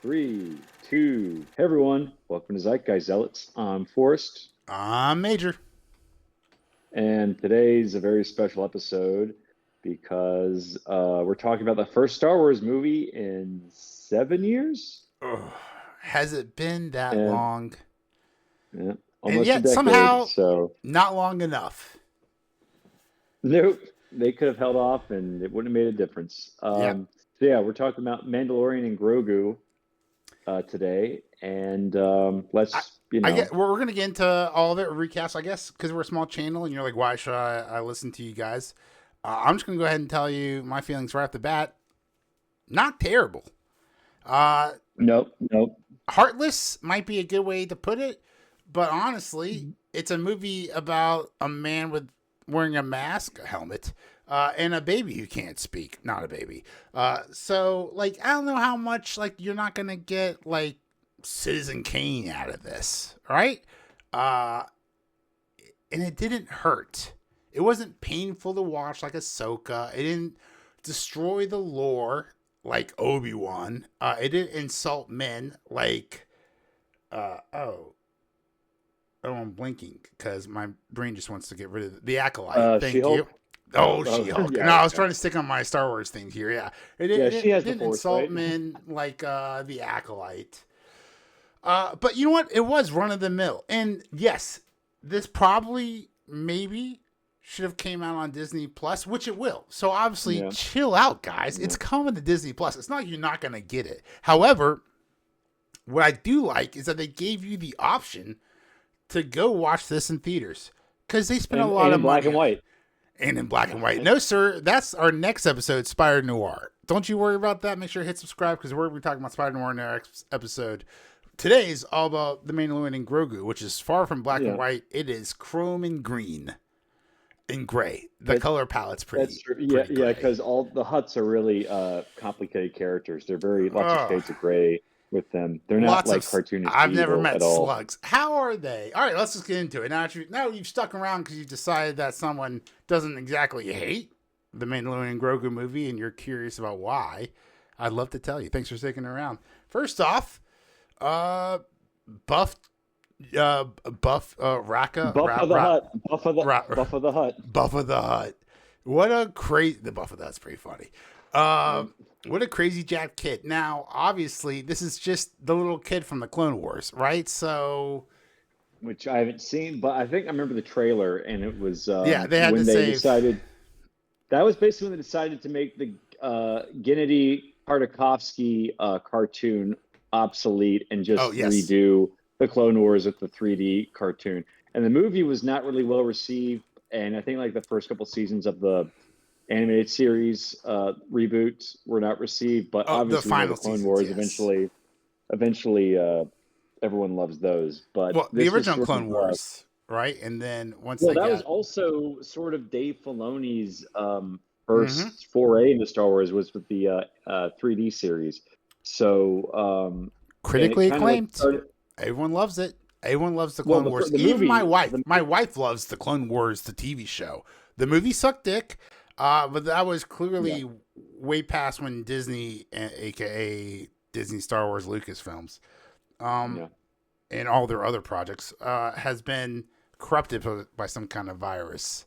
Three, two. Hey everyone, welcome to Zeitgeist Zealots. I'm Forrest, I'm Major. and today's a very special episode because we're talking about the first Star Wars movie in 7 years, Ugh, has it been that and long? yeah, And almost a yet decade. somehow So, not long enough. nope, they could have held off, and it wouldn't have made a difference. Yeah. So yeah, we're talking about Mandalorian and Grogu today, and I, let's I get we're gonna get into all of it recast, I guess, because we're a small channel and you're like, why should I listen to you guys? I'm just gonna go ahead and tell you my feelings right off the bat. Not terrible. Uh nope, nope. Heartless might be a good way to put it, but honestly, it's a movie about a man with wearing a mask, a helmet, and a baby who can't speak. Not a baby. So like I don't know how much like you're not gonna get like Citizen Kane out of this, right? Uh, and it didn't hurt. It wasn't painful to watch like Ahsoka. It didn't destroy the lore like Obi-Wan. It didn't insult men like uh oh I'm blinking because my brain just wants to get rid of the acolyte. Thank you. She-Hulk. Oh, Oh, She-Hulk. yeah, No, I was okay. trying to stick on my Star Wars thing here. Yeah, Yeah, she has the didn't Force, insult right? men like the acolyte. But you know what? It was run of the mill, and yes, this probably maybe should have came out on Disney Plus, which it will. So obviously, Yeah, chill out, guys. yeah. It's coming to Disney Plus. It's not like you're not gonna get it. However, what I do like is that they gave you the option to go watch this in theaters because they spent a lot And of in black money and on it. white. And in black and white. No, sir, that's our next episode, Spider Noir. Don't you worry about that. Make sure to hit subscribe because we're going to be talking about Spider Noir in our next episode. Today's all about the Mandalorian and Grogu, which is far from black and Yeah, white. It is chrome and green and gray. The that color palette's that's pretty true. Yeah, pretty yeah, gray. because all the Hutts are really complicated characters. They're very lots of Ugh. shades of gray with them. They're not Lots of. like cartoonish I've never evil met at all. slugs. How are they? All right, let's just get into it. Now you've stuck around because you decided that someone doesn't exactly hate the Mandalorian Grogu movie, and you're curious about why. I'd love to tell you. Thanks for sticking around. First off, uh, Buff, Raka, Buff of the Hut. Buff of the Hut. Buff of the Hut. What a crazy the Buff of the Hut's pretty funny. Yeah. What a crazy Jack kid. Now, obviously, this is just the little kid from the Clone Wars, right? So Which I haven't seen, but I think I remember the trailer, and it was yeah, they had to when they save. decided that was basically when they decided to make the Gennady Tartakovsky cartoon obsolete and Oh just yes, redo the Clone Wars with the 3D cartoon. And the movie was not really well received, and I think like the first couple seasons of the animated series reboot were not received. But oh the obviously, the final Clone seasons, Wars yes. eventually, everyone loves those. But Well, the this was original sort Clone of Wars, right? And then once well, they that was got, also sort of Dave Filoni's mm-hmm, first foray into Star Wars was with the 3D series. So, and it critically kind of like acclaimed. started. Everyone loves it. Everyone loves the Well, Clone Wars. the Even my movie, wife. the My wife loves the Clone Wars, the TV show. The movie sucked dick, but that was yeah, clearly way past when Disney, aka Disney Star Wars Lucasfilms, um, yeah. and all their other projects, has been corrupted by some kind of virus.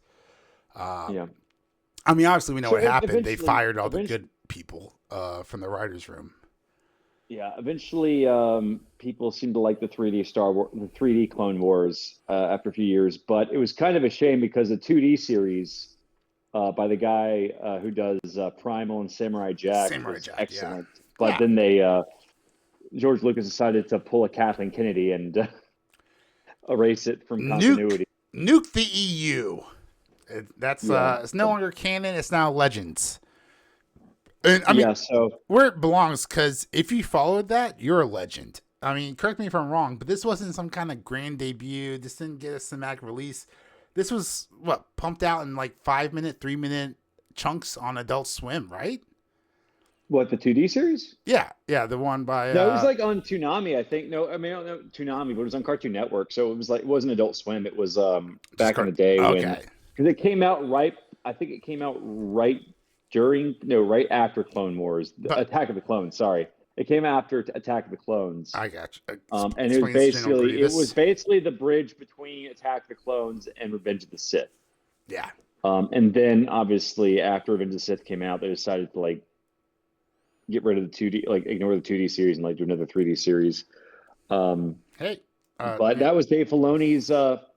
Uh, Yeah. I mean, obviously, we know So what happened. They eventually, fired all the good people from the writers' room. eventually, people seemed to like the 3D Star Wars, the 3D Clone Wars after a few years, but it was kind of a shame because the 2D series by the guy who does Primal and Samurai Jack Samurai was Jack, yeah. excellent. But Yeah. then George Lucas decided to pull a Kathleen Kennedy and erase it from Nuke, continuity. nuke the EU. That's Yeah, it's no longer canon. It's now Legends. And I mean, yeah. So where it belongs, because if you followed that, you're a legend. I mean, correct me if I'm wrong, but this wasn't some kind of grand debut. This didn't get a cinematic release. This was what pumped out in like 5 minute, 3 minute chunks on Adult Swim, right? what the 2D series? Yeah, yeah, the one by No, it was like on Toonami, I think. No, I mean I don't know Toonami, but it was on Cartoon Network. So it was like it wasn't Adult Swim. It was just back in the day when okay. because it came out right. I think it came out right during no right after Clone Wars, But Attack of the Clones. Sorry, It came after Attack of the Clones. I got you. And it was basically the bridge between Attack of the Clones and Revenge of the Sith. Yeah. And then obviously after Revenge of the Sith came out, they decided to like get rid of the 2D, like ignore the 2D series and like do another 3D series. Hey, but that was Dave Filoni's, that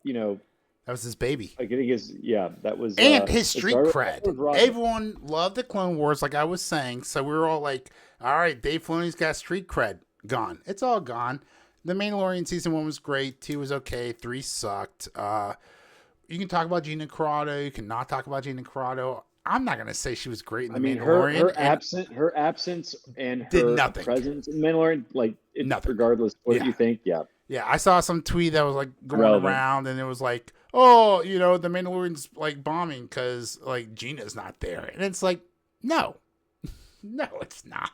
was his baby. I think that was and his street cred. Everyone loved the Clone Wars, like I was saying. So we were all like, "All right, Dave Filoni's got street cred gone. It's all gone." The Mandalorian season 1 was great. 2 was okay. 3 sucked. You can talk about Gina Carano. You can not talk about Gina Carano. I'm not gonna say she was great in the Mandalorian. Her absence and did her nothing. Presence in Mandalorian, like nothing. Regardless of what you think, yeah. Yeah, I saw some tweet that was like going around, and it was like, "Oh, the Mandalorian's like bombing because like Gina's not there," and it's like, no, no, it's not.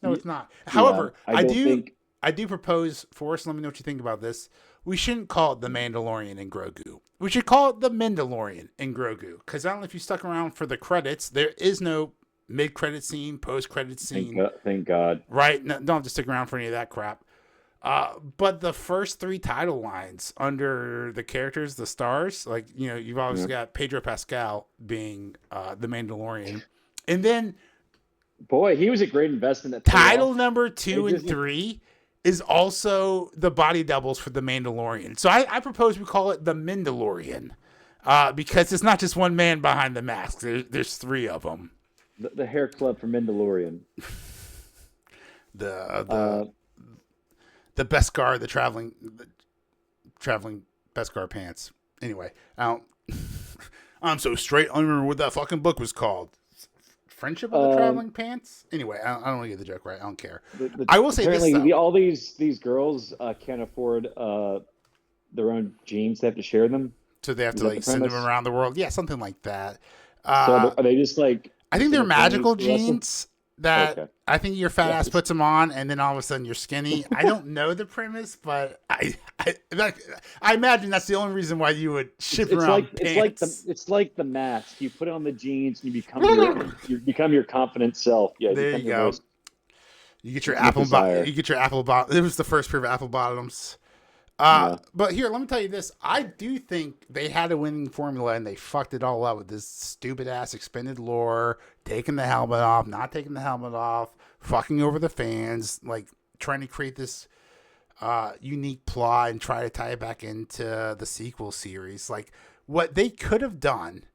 No, it's not. However, I do propose, Forrest. Let me know what you think about this. We shouldn't call it the Mandalorian and Grogu. We should call it the MENdalorian and Grogu. Because I don't know if you stuck around for the credits. There is no mid-credit scene, post-credit scene. Thank God. Right? No, don't have to stick around for any of that crap. But the first 3 title lines under the characters, the stars, like, you've obviously got Pedro Pascal being the Mandalorian. And then... Boy, he was a great investment. Title number 2 and 3 is also the body doubles for the Mandalorian. So I propose we call it the MENdalorian, because it's not just one man behind the mask. There's 3 of them. The hair club for Mandalorian. The Beskar, the traveling Beskar pants. Anyway, I'm so straight. I don't remember what that fucking book was called. Friendship of the Traveling Pants? Anyway, I don't want to get the joke right. I don't care. I will say this, though. All these girls can't afford their own jeans. They have to share them. So they have to send them around the world. Yeah, something like that. So are they just like... I think they're magical jeans that I think your fat ass puts them on, and then all of a sudden you're skinny. I don't know the premise, but I imagine that's the only reason why you would ship around pants. It's like the mask. You put on the jeans, and you become your confident self. Yeah, there you go. You get your apple bottom. You get your apple bottom. It was the first pair of apple bottoms. But here, let me tell you this. I do think they had a winning formula and they fucked it all up with this stupid ass expended lore, taking the helmet off, not taking the helmet off, fucking over the fans, like trying to create this unique plot and try to tie it back into the sequel series. Like, what they could have done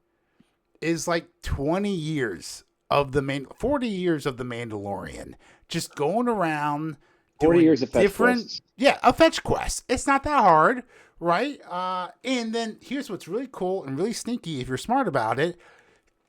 is like 40 years of the Mandalorian, just going around 40 years of fetch quests. Yeah, a fetch quest. It's not that hard, right? And then here's what's really cool and really sneaky if you're smart about it.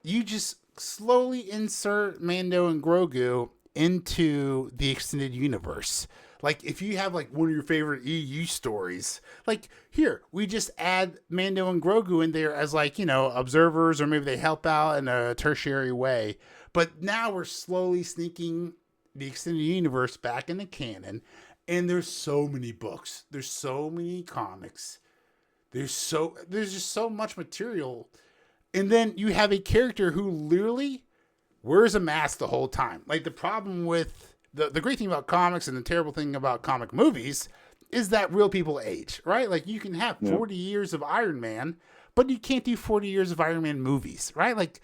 You just slowly insert Mando and Grogu into the extended universe. Like, if you have like one of your favorite EU stories, like here, we just add Mando and Grogu in there as like, observers, or maybe they help out in a tertiary way. But now we're slowly sneaking the extended universe back in the canon, and there's so many books, there's so many comics, there's just so much material, and then you have a character who literally wears a mask the whole time. Like, the problem with the great thing about comics and the terrible thing about comic movies is that real people age, right? Like, you can have 40 years of Iron Man, but you can't do 40 years of Iron Man movies, right? Like,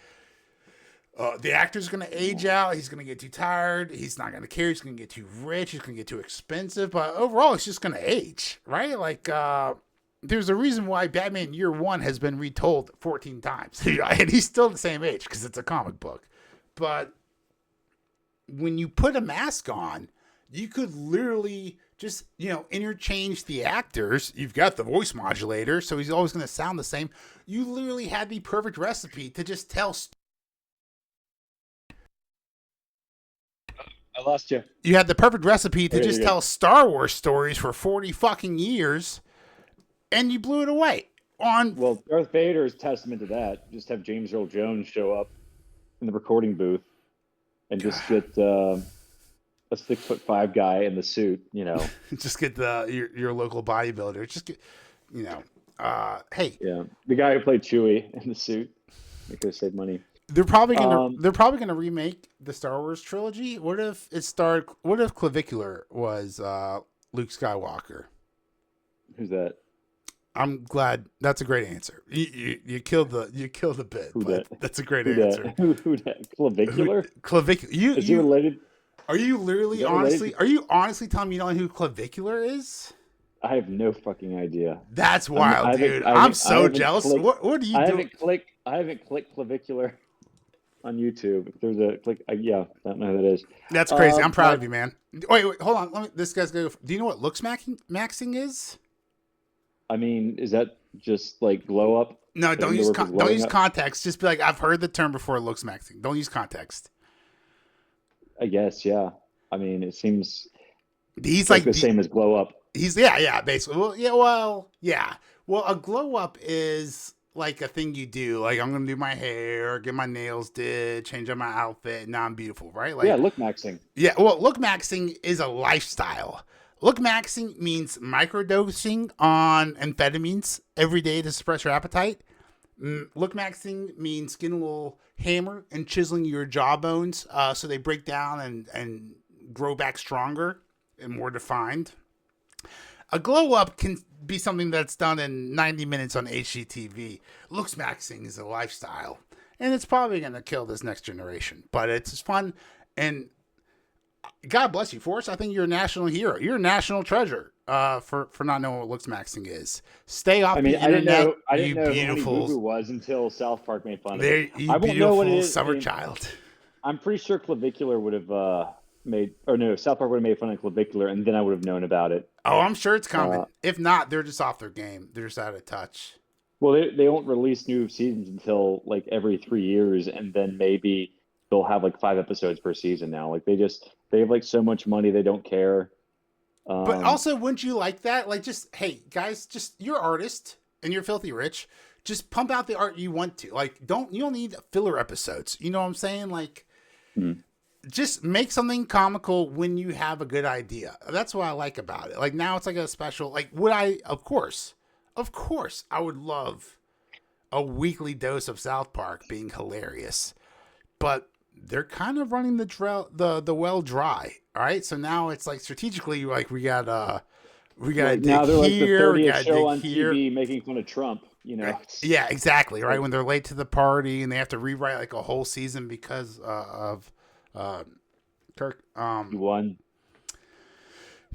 the actor's going to age out. He's going to get too tired. He's not going to care. He's going to get too rich. He's going to get too expensive. But overall, it's just going to age, right? Like, there's a reason why Batman Year One has been retold 14 times. And he's still the same age because it's a comic book. But when you put a mask on, you could literally just, interchange the actors. You've got the voice modulator, so he's always going to sound the same. You literally had the perfect recipe to just tell I lost you. You had the perfect recipe to just tell Star Wars stories for 40 fucking years, and you blew it away. Well, Darth Vader is testament to that. Just have James Earl Jones show up in the recording booth and just get a 6'5" guy in the suit, Just get your local bodybuilder. Just get, hey. Yeah, the guy who played Chewie in the suit. They could save money. they're probably gonna remake the Star Wars trilogy. What if Clavicular was Luke Skywalker? Who's that? I'm glad. That's a great answer. You killed the bit. Who But that? that's a great Who answer. that? Who that? Clavicular? Clavicular. Is he related? Are you Is literally that honestly? related? Are you honestly telling me you don't know who Clavicular is? I have no fucking idea. That's I wild, haven't, dude. I I'm haven't, I so haven't jealous. clicked. What are you doing? I haven't clicked clavicular on YouTube. If there's a click, yeah, I don't know who that is. That's crazy. I'm proud of But you, man. Wait, hold on. This guy's go. Do you know what looks maxing is? I mean, is that just like glow up? No, Like Underwear for don't glowing use up? context. Just be like, I've heard the term before. Looks maxing. Don't use context. I guess, yeah. I mean, it seems He's like like the same as glow up. he's basically. Yeah. Well, a glow up is like a thing you do. Like I'm gonna do my hair, get my nails did, change up my outfit. Now I'm beautiful, right? Yeah, Like look maxing. yeah. Well, look maxing is a lifestyle. Look maxing means microdosing on amphetamines every day to suppress your appetite. Look maxing means getting a little hammer and chiseling your jawbones so they break down and grow back stronger and more defined. A glow up can be something that's done in 90 minutes on HGTV. Looks maxing is a lifestyle, and it's probably going to kill this next generation. But it's fun, and God bless you, Forrest. I think you're a national hero. You're a national treasure for not knowing what looks maxing is. Stay off I mean, the internet, I you didn't know who Honey Boo Boo beautiful, was until South Park made fun of it. there, you I won't know what it beautiful is. I summer mean, child. I'm pretty sure Clavicular would have made, or no, South Park would have made fun of Clavicular, and then I would have known about it. Oh, I'm sure it's coming. Uh, If not, they're just off their game. They're just out of touch. well, they won't release new seasons until like every 3 years, and then maybe they'll have like 5 episodes per season now. Like they have like so much money, they don't care. But Um, also, wouldn't you like that? Like, just hey, guys, just you're an artist and you're filthy rich. Just pump out the art you want to. Like, you don't need filler episodes. You know what I'm saying? Like, hmm. just make something comical when you have a good idea. That's what I like about it. Like now, it's like a special. Like, would I? Of course, I would love a weekly dose of South Park being hilarious. But they're kind of running the well dry. All right, so now it's like strategically, like we gotta Like dig now they're like the here, we 30th gotta show dig on here. TV making fun of Trump. You know, Yeah, exactly. Right like when they're late to the party and they have to rewrite like a whole season because of Kirk. he won.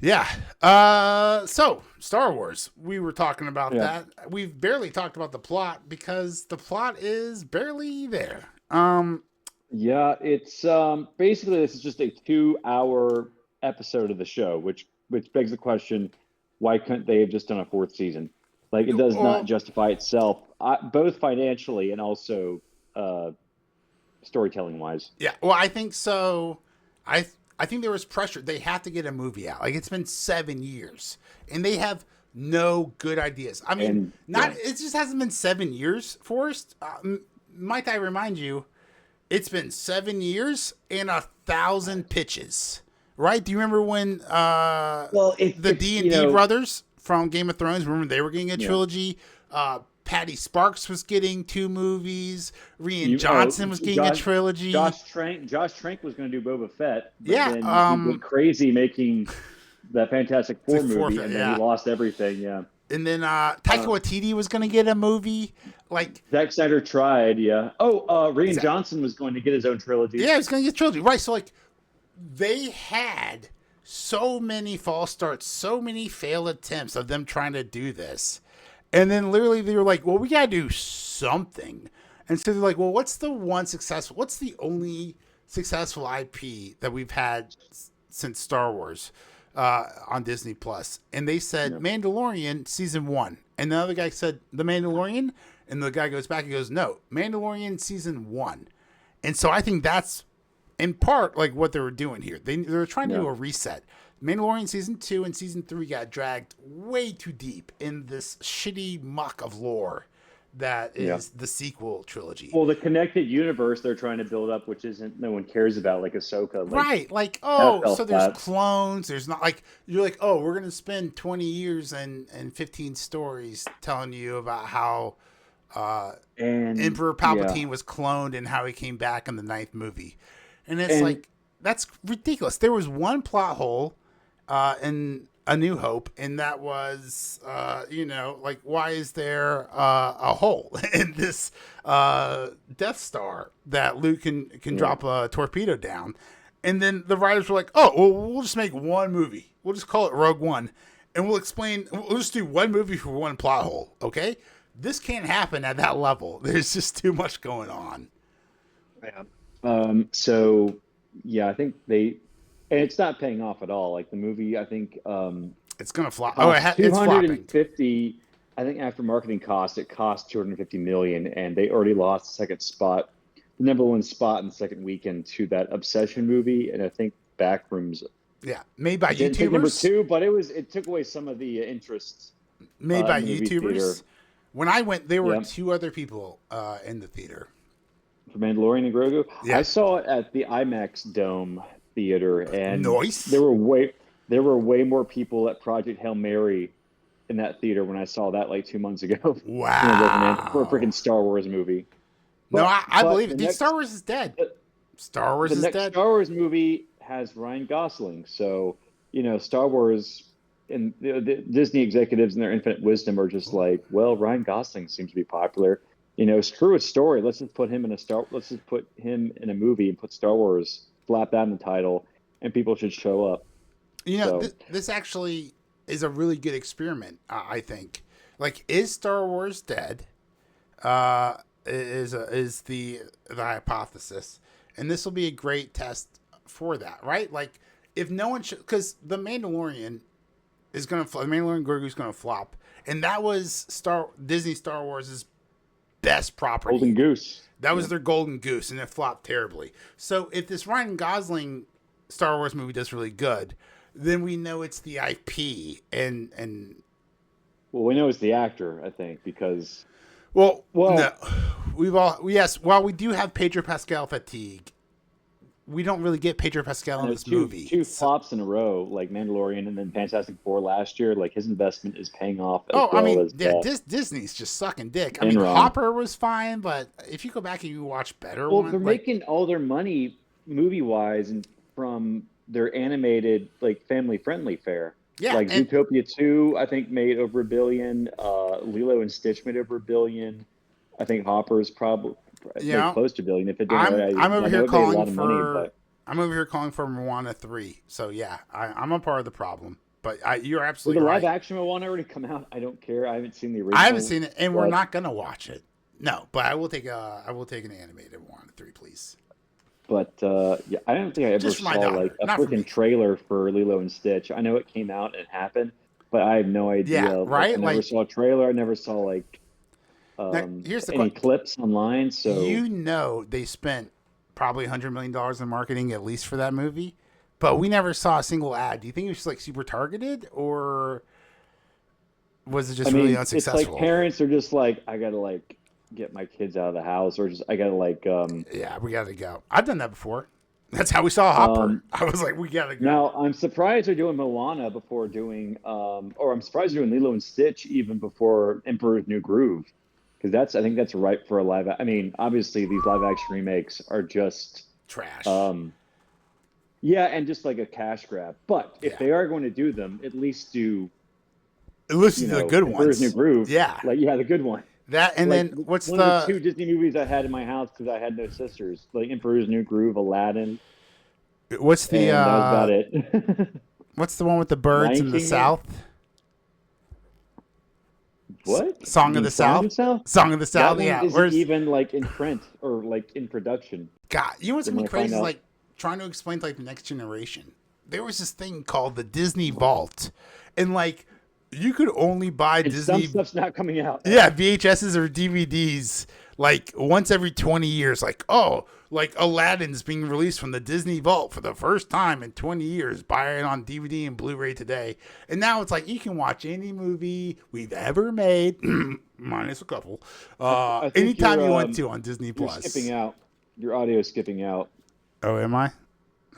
Yeah. So Star Wars. We were talking about Yeah. that. We've barely talked about the plot because the plot is barely there. Yeah, it's basically this is just a 2 hour episode of the show, which begs the question, why couldn't they have just done a fourth season? Like it does not Well, justify itself, both financially and also storytelling wise. yeah. Well, I think so. I think there was pressure. They have to get a movie out. Like it's been 7 years, and they have no good ideas. I mean, And not yeah, it just hasn't been 7 years, Forrest. Might I remind you, it's been 7 years and 1,000 pitches. Right? Do you remember when well, the it's D you and D know, brothers from Game of Thrones? Remember they were getting a yeah. trilogy. Patty Sparks was getting 2 movies. Rian You Johnson was getting a trilogy. Josh Trank was going to do Boba Fett, but Yeah. then he went crazy making that Fantastic Four Took movie, forfeit, and then he yeah. lost everything. Yeah, And then Taika Waititi was going to get a movie. Like, Zack Snyder tried. Yeah. Oh, Rian exactly. Johnson was going to get his own trilogy. Yeah, he was going to get a trilogy. Right. So, like, they had so many false starts, so many failed attempts of them trying to do this. And then literally they were like, well, we got to do something. And so they're like, well, what's the only successful IP that we've had since Star Wars on Disney Plus? And they said Yeah. Mandalorian season 1. And the other guy said The Mandalorian. And the guy goes back and goes, no, Mandalorian season 1. And so I think that's in part like what they were doing here. They're trying to do Yeah. a reset. Mandalorian season 2 and season 3 got dragged way too deep in this shitty muck of lore that is Yeah. the sequel trilogy. Well, the connected universe they're trying to build up, which isn't no one cares about, like Ahsoka. Like Right, like that oh, fell so there's flat. clones. There's not like you're like oh, we're gonna spend 20 years and 15 stories telling you about how And Emperor yeah, Palpatine was cloned and how he came back in the ninth movie. And it's and like, that's ridiculous. There was one plot hole in A New Hope, and that was, like, why is there a hole in this Death Star that Luke can yeah, drop a torpedo down? And then the writers were like, oh, well, we'll just make one movie. We'll just call it Rogue One. And we'll just do one movie for one plot hole, okay? This can't happen at that level. There's just too much going on. yeah. So yeah, I think and it's not paying off at all. Like the movie, I think It's gonna flop. Oh, cost it's flopping. 250. I think after marketing costs, it cost 250 million, and they already lost the second spot, the number one spot in the second weekend to that Obsession movie, and I think Backrooms Yeah, made by didn't take number YouTubers. two, but it took away some of the interest Made by in the movie YouTubers. theater. When I went, there were Yeah, two other people in the theater. for Mandalorian and Grogu. I Yeah, saw it at the IMAX Dome theater, and noise. there were way more people at Project Hail Mary in that theater when I saw that like 2 months ago than there was for a freaking Wow. Star Wars movie. No, But I but believe it. Dude, Star Wars is dead. the, Star Wars the is next dead. Star Wars movie has Ryan Gosling, so Star Wars and the Disney executives in their infinite wisdom are just like, well, Ryan Gosling seems to be popular. Screw a story. Let's just put him in a movie and put Star Wars, slap that in the title, and people should show up. So This actually is a really good experiment. I think. Like, is Star Wars dead? Is the hypothesis, and this will be a great test for that, right? Like, if no one because the Mandalorian is gonna the Mandalorian Grogu is gonna flop, and that was Disney Star Wars's best Golden property. Goose. That Yeah. was their golden goose, and it flopped terribly. So if this Ryan Gosling Star Wars movie does really good, then we know it's the IP and Well, we know it's the actor, I think, because well, no, well, yes. While we do have Pedro Pascal fatigue, we don't really get Pedro Pascal I in know this movie. two So, flops in a row, like Mandalorian and then Fantastic Four last year. Like his investment is paying off as oh, I well mean, as yeah, Disney's just sucking dick. I mean, Enron. Hopper was fine, but if you go back and you watch better Well, one, they're like making all their money movie wise and from their animated, like family friendly fare. yeah, Like and Zootopia 2, I think made over $1 billion. Lilo and Stitch made over $1 billion. I think Hopper's probably you made know, close to $1 billion. If it didn't already, I'm over I know here it made a calling lot of money, for but Moana 3. So yeah, I'm a part of the problem. But you're did the absolutely live right. action Moana already come out? I don't care. I haven't seen the I haven't original, seen it, and we're but not gonna watch it. No, but I will take an animated Moana 3, please. yeah, I don't think I ever Just for my saw like daughter, a not for freaking me. trailer for Lilo and Stitch. I know it came out and it happened, but I have no Yeah, idea. Like, I right. never Like saw a trailer. I never saw like now, here's the any question: clips online. So they spent probably $100 million in marketing at least for that movie, but we never saw a single ad. Do you think it was like super targeted, or was it I just really mean, it's like unsuccessful? parents are just like, I gotta like get my kids out of the house, or just I gotta like Yeah, we gotta go. I've done that before. That's how we saw Hopper. um. I was like, we gotta go. Now I'm surprised they're doing Moana before doing or I'm surprised they're doing Lilo and Stitch even before Emperor's New Groove, because I think that's right for a live. I mean, obviously these live action remakes are just Trash. um yeah, and just like a cash grab. But if Yeah. they are going to do them, at least do Listen to the good Emperor's New ones. Groove, Yeah. like yeah, the good one. That and Like then what's one of the the two Disney movies I had in my house because I had no sisters, like Emperor's New Groove, Aladdin, what's the and that was about it. what's the one with the birds Lion in the King, maybe? South? What? You Song of mean the Song of South. the South? Song of the That South. one Yeah. isn't Where's even like in print or like in production. God? You know what's Then gonna when be I find crazy is out, like trying to explain to like the next generation. There was this thing called the Disney Vault, and like you could only buy and some Disney stuff's not coming out. yeah, VHSs or DVDs like once every 20 years. Like, oh, like Aladdin's being released from the Disney Vault for the first time in 20 years. Buy it on DVD and Blu-ray today. And now it's like you can watch any movie we've ever made, minus a couple, I think anytime you want to on Disney you're Plus. skipping out. Your audio is skipping out. Oh, am I?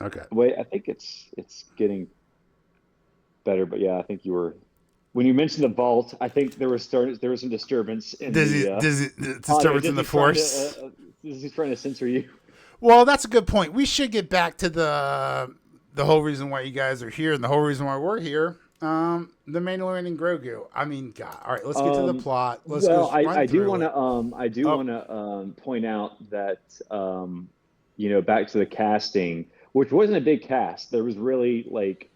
Okay. Wait, I think it's getting better, but yeah, I think you were. when you mentioned the vault, I think there was some disturbance in the audio. Disturbance in the force? He's trying to censor you. Well, that's a good point. We should get back to the whole reason why you guys are here and the whole reason why we're here. The Mandalorian and Grogu. I mean, God. All right, let's get to the plot. Let's I do want to point out that back to the casting, which wasn't a big cast. There was really like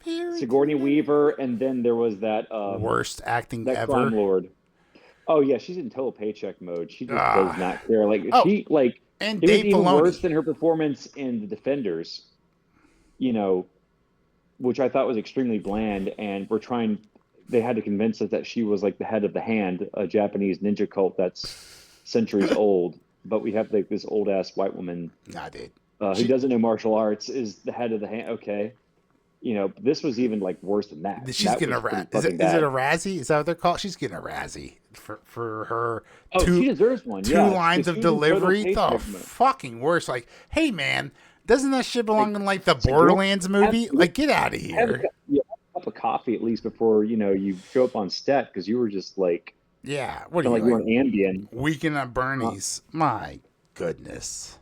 Sigourney Weaver, and then there was that worst acting that ever. crime lord. Oh yeah, she's in total paycheck mode. She just does not care. Like and it Dave was even Filoni. worse than her performance in The Defenders. Which I thought was extremely bland, and they had to convince us that she was like the head of the Hand, a Japanese ninja cult that's centuries old. But we have like this old ass white woman, dude, who doesn't know martial arts is the head of the Hand. Okay, this was even like worse than that. She's getting a Razzie. Is it a Razzie? Is that what they're called? She's getting a Razzie for her. She deserves one. Two lines of delivery. The fucking worst. Like, hey man. Doesn't that shit belong in like the Borderlands movie? Like, get out of here. Have a cup of coffee at least before you show up on set, because you were just like, what are you like you're an Ambien. Weekend at Bernie's. My goodness.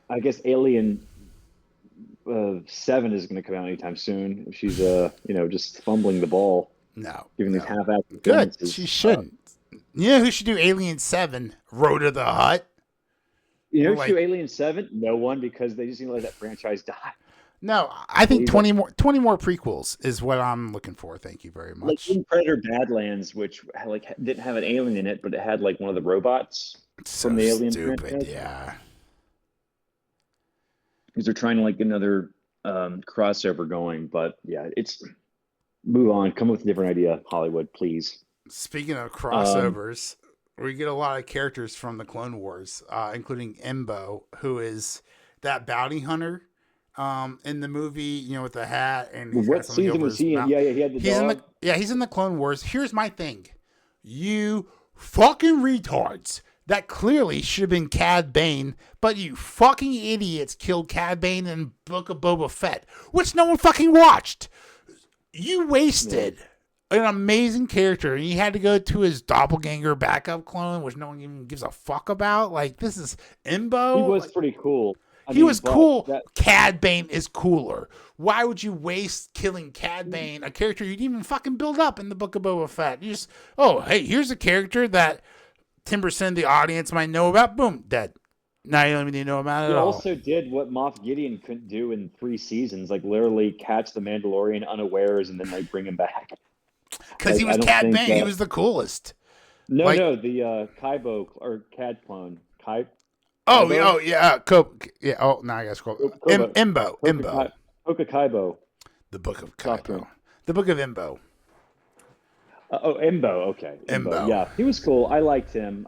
I guess Alien 7 is going to come out anytime soon. She's just fumbling the ball. No, giving these half-assed good. performances. She shouldn't. Who should do Alien 7? Rhoda the Hutt. Who should do Alien 7? No one, because they just need to let that franchise die. No, I think 20 more prequels is what I'm looking for. Thank you very much. Like in Predator Badlands, which didn't have an alien in it, but it had like one of the robots from the Alien franchise. Yeah. Because they're trying to like get another crossover going, but yeah, it's move on. Come up with a different idea, Hollywood, please. Speaking of crossovers, we get a lot of characters from the Clone Wars, including Embo, who is that bounty hunter in the movie, with the hat. And what season was he in? Yeah, he had the dog. He's in the Clone Wars. Here's my thing. You fucking retards. That clearly should have been Cad Bane, but you fucking idiots killed Cad Bane in Book of Boba Fett, which no one fucking watched. You wasted an amazing character, and you had to go to his doppelganger backup clone, which no one even gives a fuck about. Like, this is Embo. He was pretty cool. He was cool. Cad Bane is cooler. Why would you waste killing Cad Bane, a character you didn't even fucking build up in the Book of Boba Fett? You just, hey, here's a character that 10% the audience might know about. Boom, dead. Now you don't even know about it at all. He also did what Moff Gideon couldn't do in 3 seasons, like literally catch the Mandalorian unawares and then like bring him back. Because he was Cad Bane. He was the coolest. No, the Kybo or Cad clone. Now I gotta scroll. Embo. Hoka Kybo. The Book of Kybo. The Book of Embo. Embo. Okay. Embo. Yeah, he was cool. I liked him.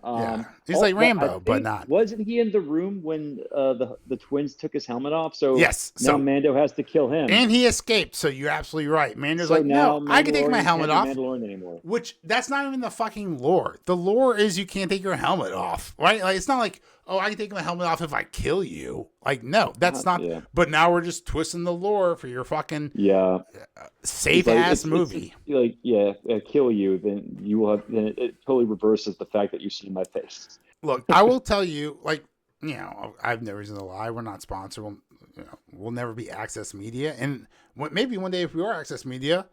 He's like Rambo, but not. Wasn't he in the room when the twins took his helmet off? So yes. Now Mando has to kill him, and he escaped. So you're absolutely right. Mando's like, no, I can take my helmet off. Mandalorian anymore. Which that's not even the fucking lore. The lore is you can't take your helmet off, right? Like it's not like, I can take my helmet off if I kill you. Like, no, that's not. Yeah. But now we're just twisting the lore for your fucking safe ass movie. Kill you, then you will have. Then it totally reverses the fact that you see my face. Look, I will tell you, I have no reason to lie. We're not sponsored. We'll never be Access Media, and maybe one day if we are Access Media,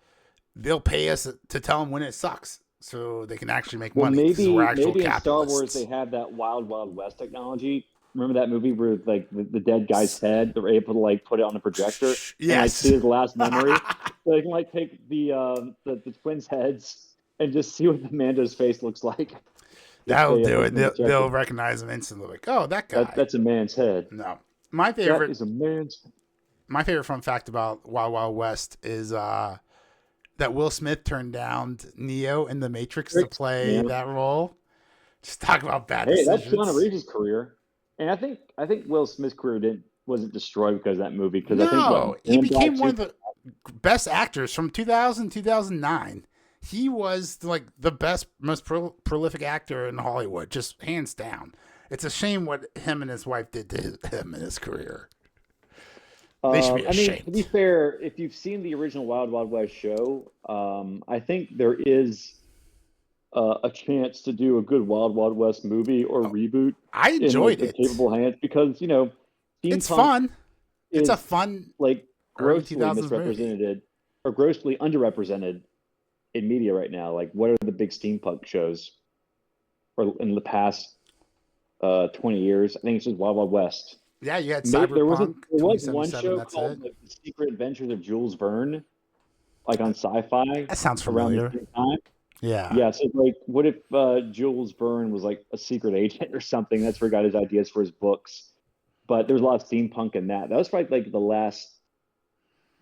they'll pay us to tell them when it sucks, so they can actually make money. Maybe in Star Wars they have that Wild Wild West technology. Remember that movie where like the dead guy's head, they're able to like put it on a projector and see his last memory. So they can take the twins' heads and just see what the Mando's face looks like. That'll do it. They'll recognize him instantly. Like, oh, that guy. That's a man's head. No, my favorite is a man's. My favorite fun fact about Wild Wild West is that Will Smith turned down Neo in The Matrix to play that role. Just talk about bad decisions. That's Keanu Reeves' career, and I think Will Smith's career wasn't destroyed because of that movie. Because he became one of the best actors from 2009. He was like the best, most prolific actor in Hollywood, just hands down. It's a shame what him and his wife did to him in his career. They should be I mean, to be ashamed. fair, if you've seen the original Wild Wild West show, I think there is a chance to do a good Wild Wild West movie or Oh, reboot I in like enjoyed the it. capable hands because It's steampunk fun. It's a is fun like early grossly 2000s movie. misrepresented or grossly underrepresented in media right now. Like, what are the big steampunk shows or in the past 20 years? I think it's just Wild Wild West. Yeah, you had There was Cyberpunk there was one 2077. show That's called it. like The Secret Adventures of Jules Verne, like on Sci-Fi That sounds around the familiar. same time. Yeah. Yeah, so like, what if Jules Verne was like a secret agent or something? That's where he got his ideas for his books. But there's a lot of steampunk in that. That was probably like the last,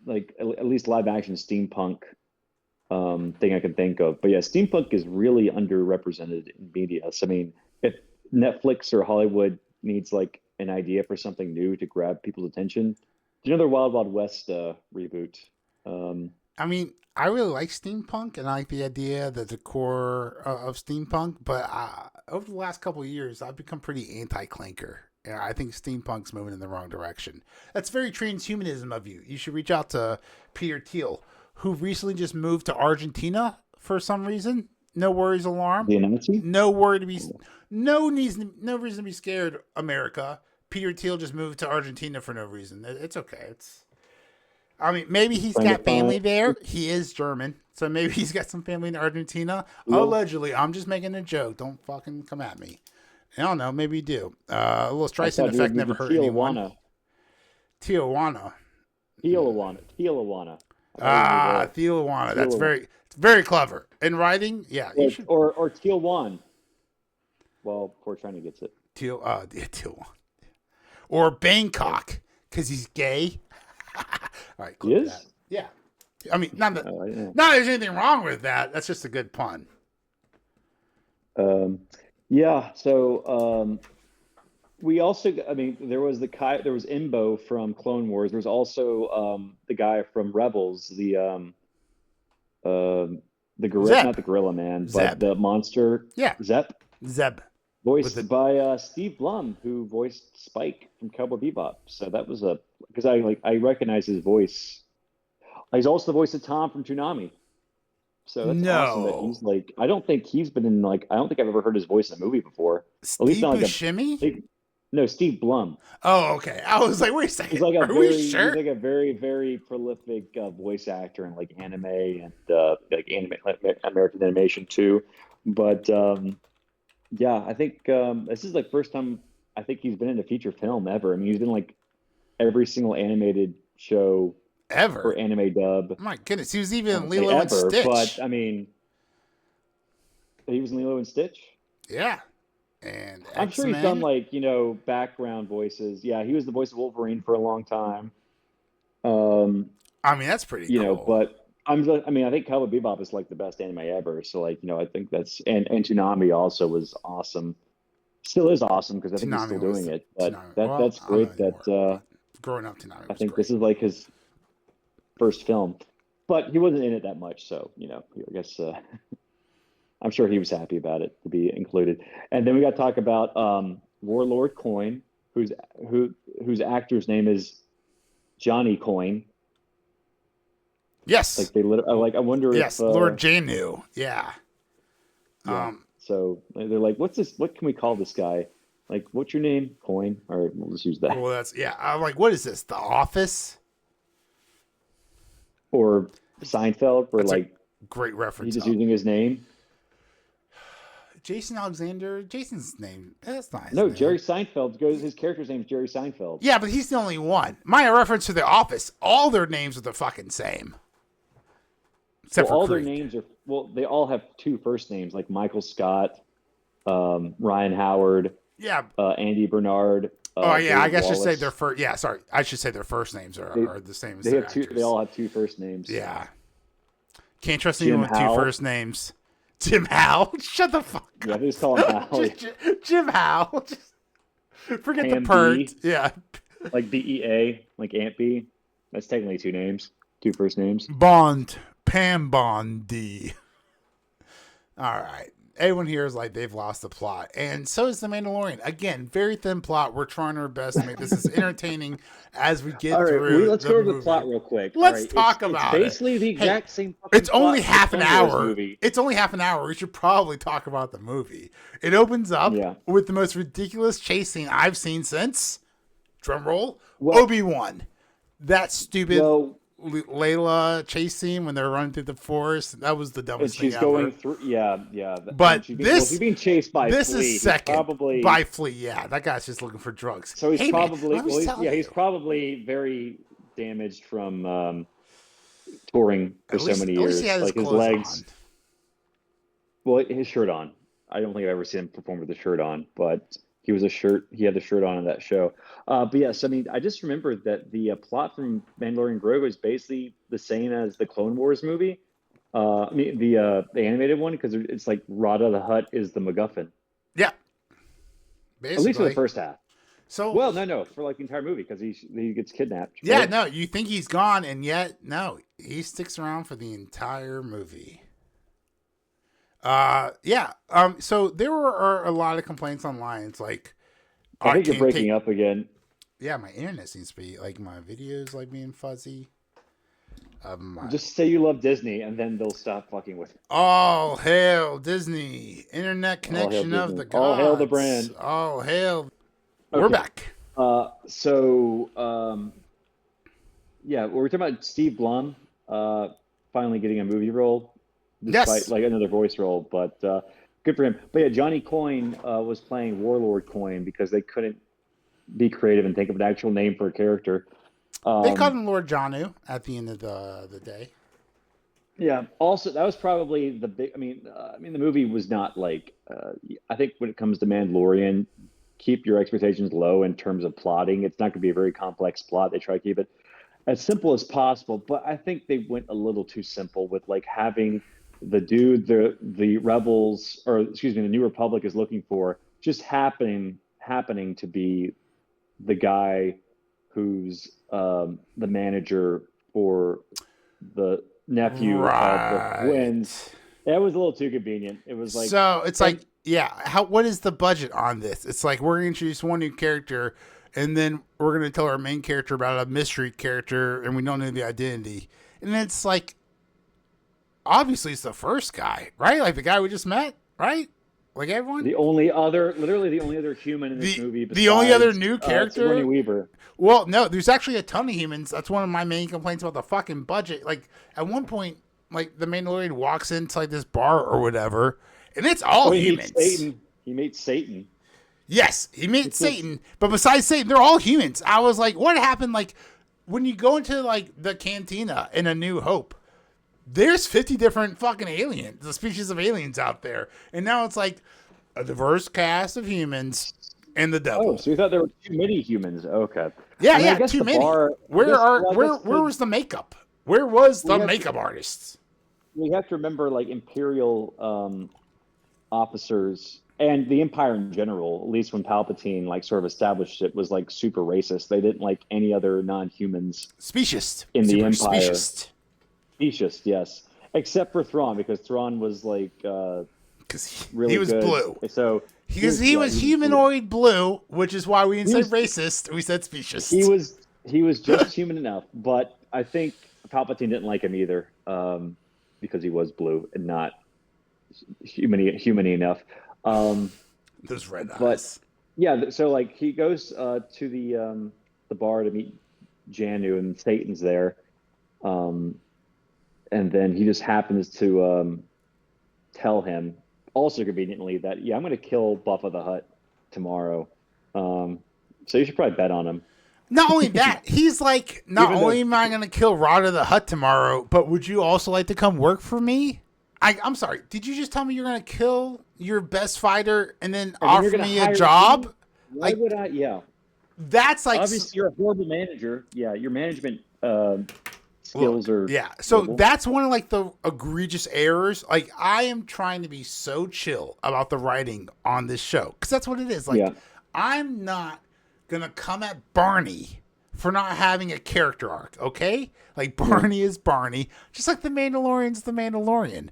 like at least live action steampunk thing I can think of. But yeah, steampunk is really underrepresented in media. So I mean, if Netflix or Hollywood needs like an idea for something new to grab people's attention, do another Wild Wild West reboot. Um, I mean, I really like steampunk and I like the idea, the decor of steampunk. But over the last couple of years, I've become pretty anti-clinker. Yeah, I think steampunk's moving in the wrong direction. That's very transhumanism of you. You should reach out to Peter Thiel, who recently just moved to Argentina for some reason. No worries, alarm. the Nazi? No worry to be, no reason to be scared. America. Peter Thiel just moved to Argentina for no reason. It's okay. I mean, maybe he's Trying to got family find there. He is German, so maybe he's got some family in Argentina. Thiel. Allegedly, I'm just making a joke. Don't fucking come at me. I don't know. Maybe you do. A little I Streisand thought he would effect move never to hurt anyone. Tijuana. Tijuana. Tijuana. I thought he'd move there. Tijuana. That's Tijuana. it's very clever in writing. Yeah, you should. Or Tijuana. Well, poor China gets it. Yeah, Tijuana. Or Bangkok, because he's gay. All right, He clip that. is? Yeah. I mean, not that, Oh, I know. not that there's anything wrong with that. That's just a good pun. Um, yeah, so we also, I mean, there was Imbo from Clone Wars. There's also the guy from Rebels, the gorilla, Zeb. not the gorilla man, but Zeb. the monster Yeah. Zep, Zeb. With voiced the by Steve Blum, who voiced Spike from Cowboy Bebop. So that was because I recognize his voice. He's also the voice of Tom from Toonami. So that's awesome that no he's like, I don't think he's been in like, I don't think I've ever heard his voice in a movie before. At least Steve not like a Buscemi. big, no, Steve Blum. Oh, okay. I was like, wait a He's second. like Are we he's sure? like a very, very prolific voice actor in like anime and like American animation too. But yeah, I think this is like first time I think he's been in a feature film ever. I mean, he's been like every single animated show or Ever? anime dub. My goodness, he was I even won't say Lilo and ever, but Stitch. I mean, he was in Lilo and Stitch. Yeah, and I'm X sure he's done Men. like, background voices. Yeah, he was the voice of Wolverine for a long time. Um, I mean, that's pretty cool. but I mean, I think Cowboy Bebop is like the best anime ever. So like, I think that's and Toonami also was awesome. Still is awesome because I think he's still Tsunami doing was it. But Tsunami. that Well, that's I don't know great that anymore, but growing up, Tsunami I was think this great. is like his first film. But he wasn't in it that much, so I guess I'm sure he was happy about it to be included. And then we got to talk about Warlord Coin, whose whose actor's name is Johnny Coin. Yes, Like they literally, like I wonder if yes, Lord Janu. Yeah. yeah. So they're like, what's this? What can we call this guy? Like, what's your name? Coin. All right, we'll just use that. Well, that's yeah. I'm like, what is this? The Office? Or Seinfeld, where That's a like great he's reference. just using his name. Jason Alexander. Jason's name. That's not his No, name. Jerry Seinfeld goes. His character's name is Jerry Seinfeld. Yeah, but he's the only one. My reference to The Office. All their names are the fucking same, except Well, for all their Creed. names are they all have two first names, like Michael Scott, Ryan Howard, Yeah. Andy Bernard, Oh yeah. I David guess just say their Wallace. first. Yeah. Sorry. I should say their first names They are the same as they their have two. They actors. all have two first names. Yeah. Can't trust anyone Jim with two Howe. first names. Jim Howe. Shut the fuck Yeah, up. they just call him Hal. Jim Howe. Just forget the Pam pert. B, Yeah. like BEA, like Aunt B. That's technically two names, two first names. Bond. Pam Bondi. All right. everyone here is like they've lost the plot, and so is the Mandalorian. Again, very thin plot. We're trying our best to make this as entertaining as we get All right, through. let's the go over movie. the plot real quick. Let's All right, talk it's about it. basically the Hey, exact same fucking it's only plot as half the an Clone Wars hour. movie. It's only half an hour. We should probably talk about the movie. It opens up with the most ridiculous chase scene I've seen since, drumroll, Obi-Wan. That stupid Layla chase scene when they're running through the forest. That was the dumbest thing ever. She's going through, yeah. But she's being chased by this Flea. is second by Flea. Yeah, that guy's just looking for drugs. So he's he's probably very damaged from touring for so many years. At least he had like his legs. On. Well, his shirt on. I don't think I've ever seen him perform with a shirt on, but he had the shirt on in that show. But yes, I mean, I just remembered that the plot from Mandalorian Grogu is basically the same as the Clone Wars movie. I mean, the animated one, because it's like Rada the Hutt is the MacGuffin. Yeah. Basically. At least for the first half. So no, for like the entire movie, because he gets kidnapped. Yeah, right? no, you think he's gone, and yet no, he sticks around for the entire movie. So there were a lot of complaints online. It's like, I think you're breaking up again. Yeah, my internet seems to be like my videos like being fuzzy. Just say you love Disney, and then they'll stop fucking with it. All hail Disney! Internet connection of the gods. All hail the brand. All hail. Okay. We're back. We're talking about Steve Blum finally getting a movie role. Despite like another voice role, but good for him. But yeah, Johnny Coyne was playing Warlord Coyne because they couldn't be creative and think of an actual name for a character. They called him Lord Janu at the end of the day. Yeah. Also, that was probably the big. I mean, the movie was not like. I think when it comes to Mandalorian, keep your expectations low in terms of plotting. It's not going to be a very complex plot. They try to keep it as simple as possible, but I think they went a little too simple with like having the dude the rebels, or excuse me, the New Republic is looking for, just happening to be the guy who's the manager for the nephew of the twins. That was a little too convenient. It was like, so it's like, what is the budget on this? It's like we're going to introduce one new character, and then we're going to tell our main character about a mystery character, and we don't know the identity. And it's like, obviously it's the first guy, right? Like the guy we just met, right? Like everyone. Literally the only other human in this movie. The only other new character. Sigourney Weaver. Well, no, there's actually a ton of humans. That's one of my main complaints about the fucking budget. Like at one point, like the Mandalorian walks into like this bar or whatever, and it's all humans. He meets Satan. Yes, he meets Satan. But besides Satan, they're all humans. I was like, what happened? Like when you go into like the cantina in A New Hope, there's 50 different fucking aliens, the species of aliens out there. And now it's like a diverse cast of humans and the devil. Oh, so you thought there were too many humans. Okay. Yeah, too many. Where was the makeup? Where was the makeup artists? We have to remember like Imperial officers and the Empire in general, at least when Palpatine like sort of established it, was like super racist. They didn't like any other non-humans. Specious. In the Empire. Specious. Specious, yes. Except for Thrawn, because Thrawn was like because really he was good. Blue. So he was humanoid blue, which is why we didn't say racist. We said specious. He was just human enough, but I think Palpatine didn't like him either, because he was blue and not human enough. Those red eyes. Yeah, so like he goes to the bar to meet Janu, and Satan's there. And then he just happens to tell him, also conveniently, that, I'm going to kill Buffguy the Hutt tomorrow. So you should probably bet on him. Not only that, he's like, not only am I going to kill Rada the Hutt tomorrow, but would you also like to come work for me? I'm sorry, did you just tell me you're going to kill your best fighter and then offer me a job? Me? Why would I? Yeah. That's like... Obviously, you're a horrible manager. Yeah, your management... skills are so that's one of like the egregious errors. Like I am trying to be so chill about the writing on this show because that's what it is. Like I'm not gonna come at Barney for not having a character arc, okay? Like Barney is Barney, just like the Mandalorian's the Mandalorian.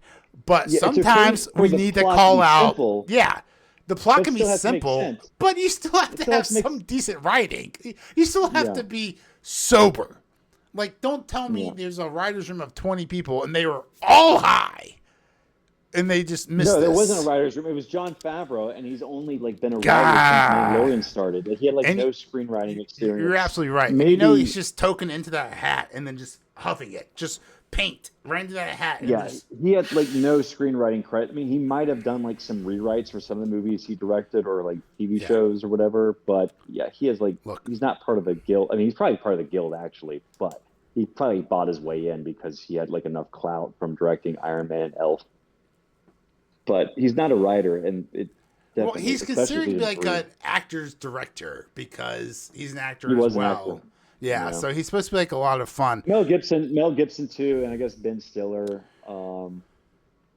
But Yeah, it's okay sometimes for we the need to plot call be out. simple, Yeah, the plot but can be still has to make simple, sense. but you still have It to still have has to make some decent writing. You still have yeah, to be sober. Like, don't tell me yeah. there's a writer's room of 20 people and they were all high and they just missed No, there this. wasn't a writer's room. It was Jon Favreau, and he's only like been a writer since God. Mandalorian started. Like he had like And no screenwriting you're experience. absolutely right. And he's Maybe, just token into that hat and then just huffing it. Just paint right into that hat. And yeah, just, he had like no screenwriting credit. I mean, he might have done like some rewrites for some of the movies he directed or like TV yeah. shows or whatever. But yeah, he has like Look, he's not part of the guild. I mean, he's probably part of the guild actually, but he probably bought his way in because he had like enough clout from directing Iron Man and Elf. But he's not a writer, and it well, definitely, he's especially considered to be season like three, an actor's director because he's an actor he as was an well. actor. Yeah, Yeah. so he's supposed to be like a lot of fun. Mel Gibson too, and I guess Ben Stiller. Trying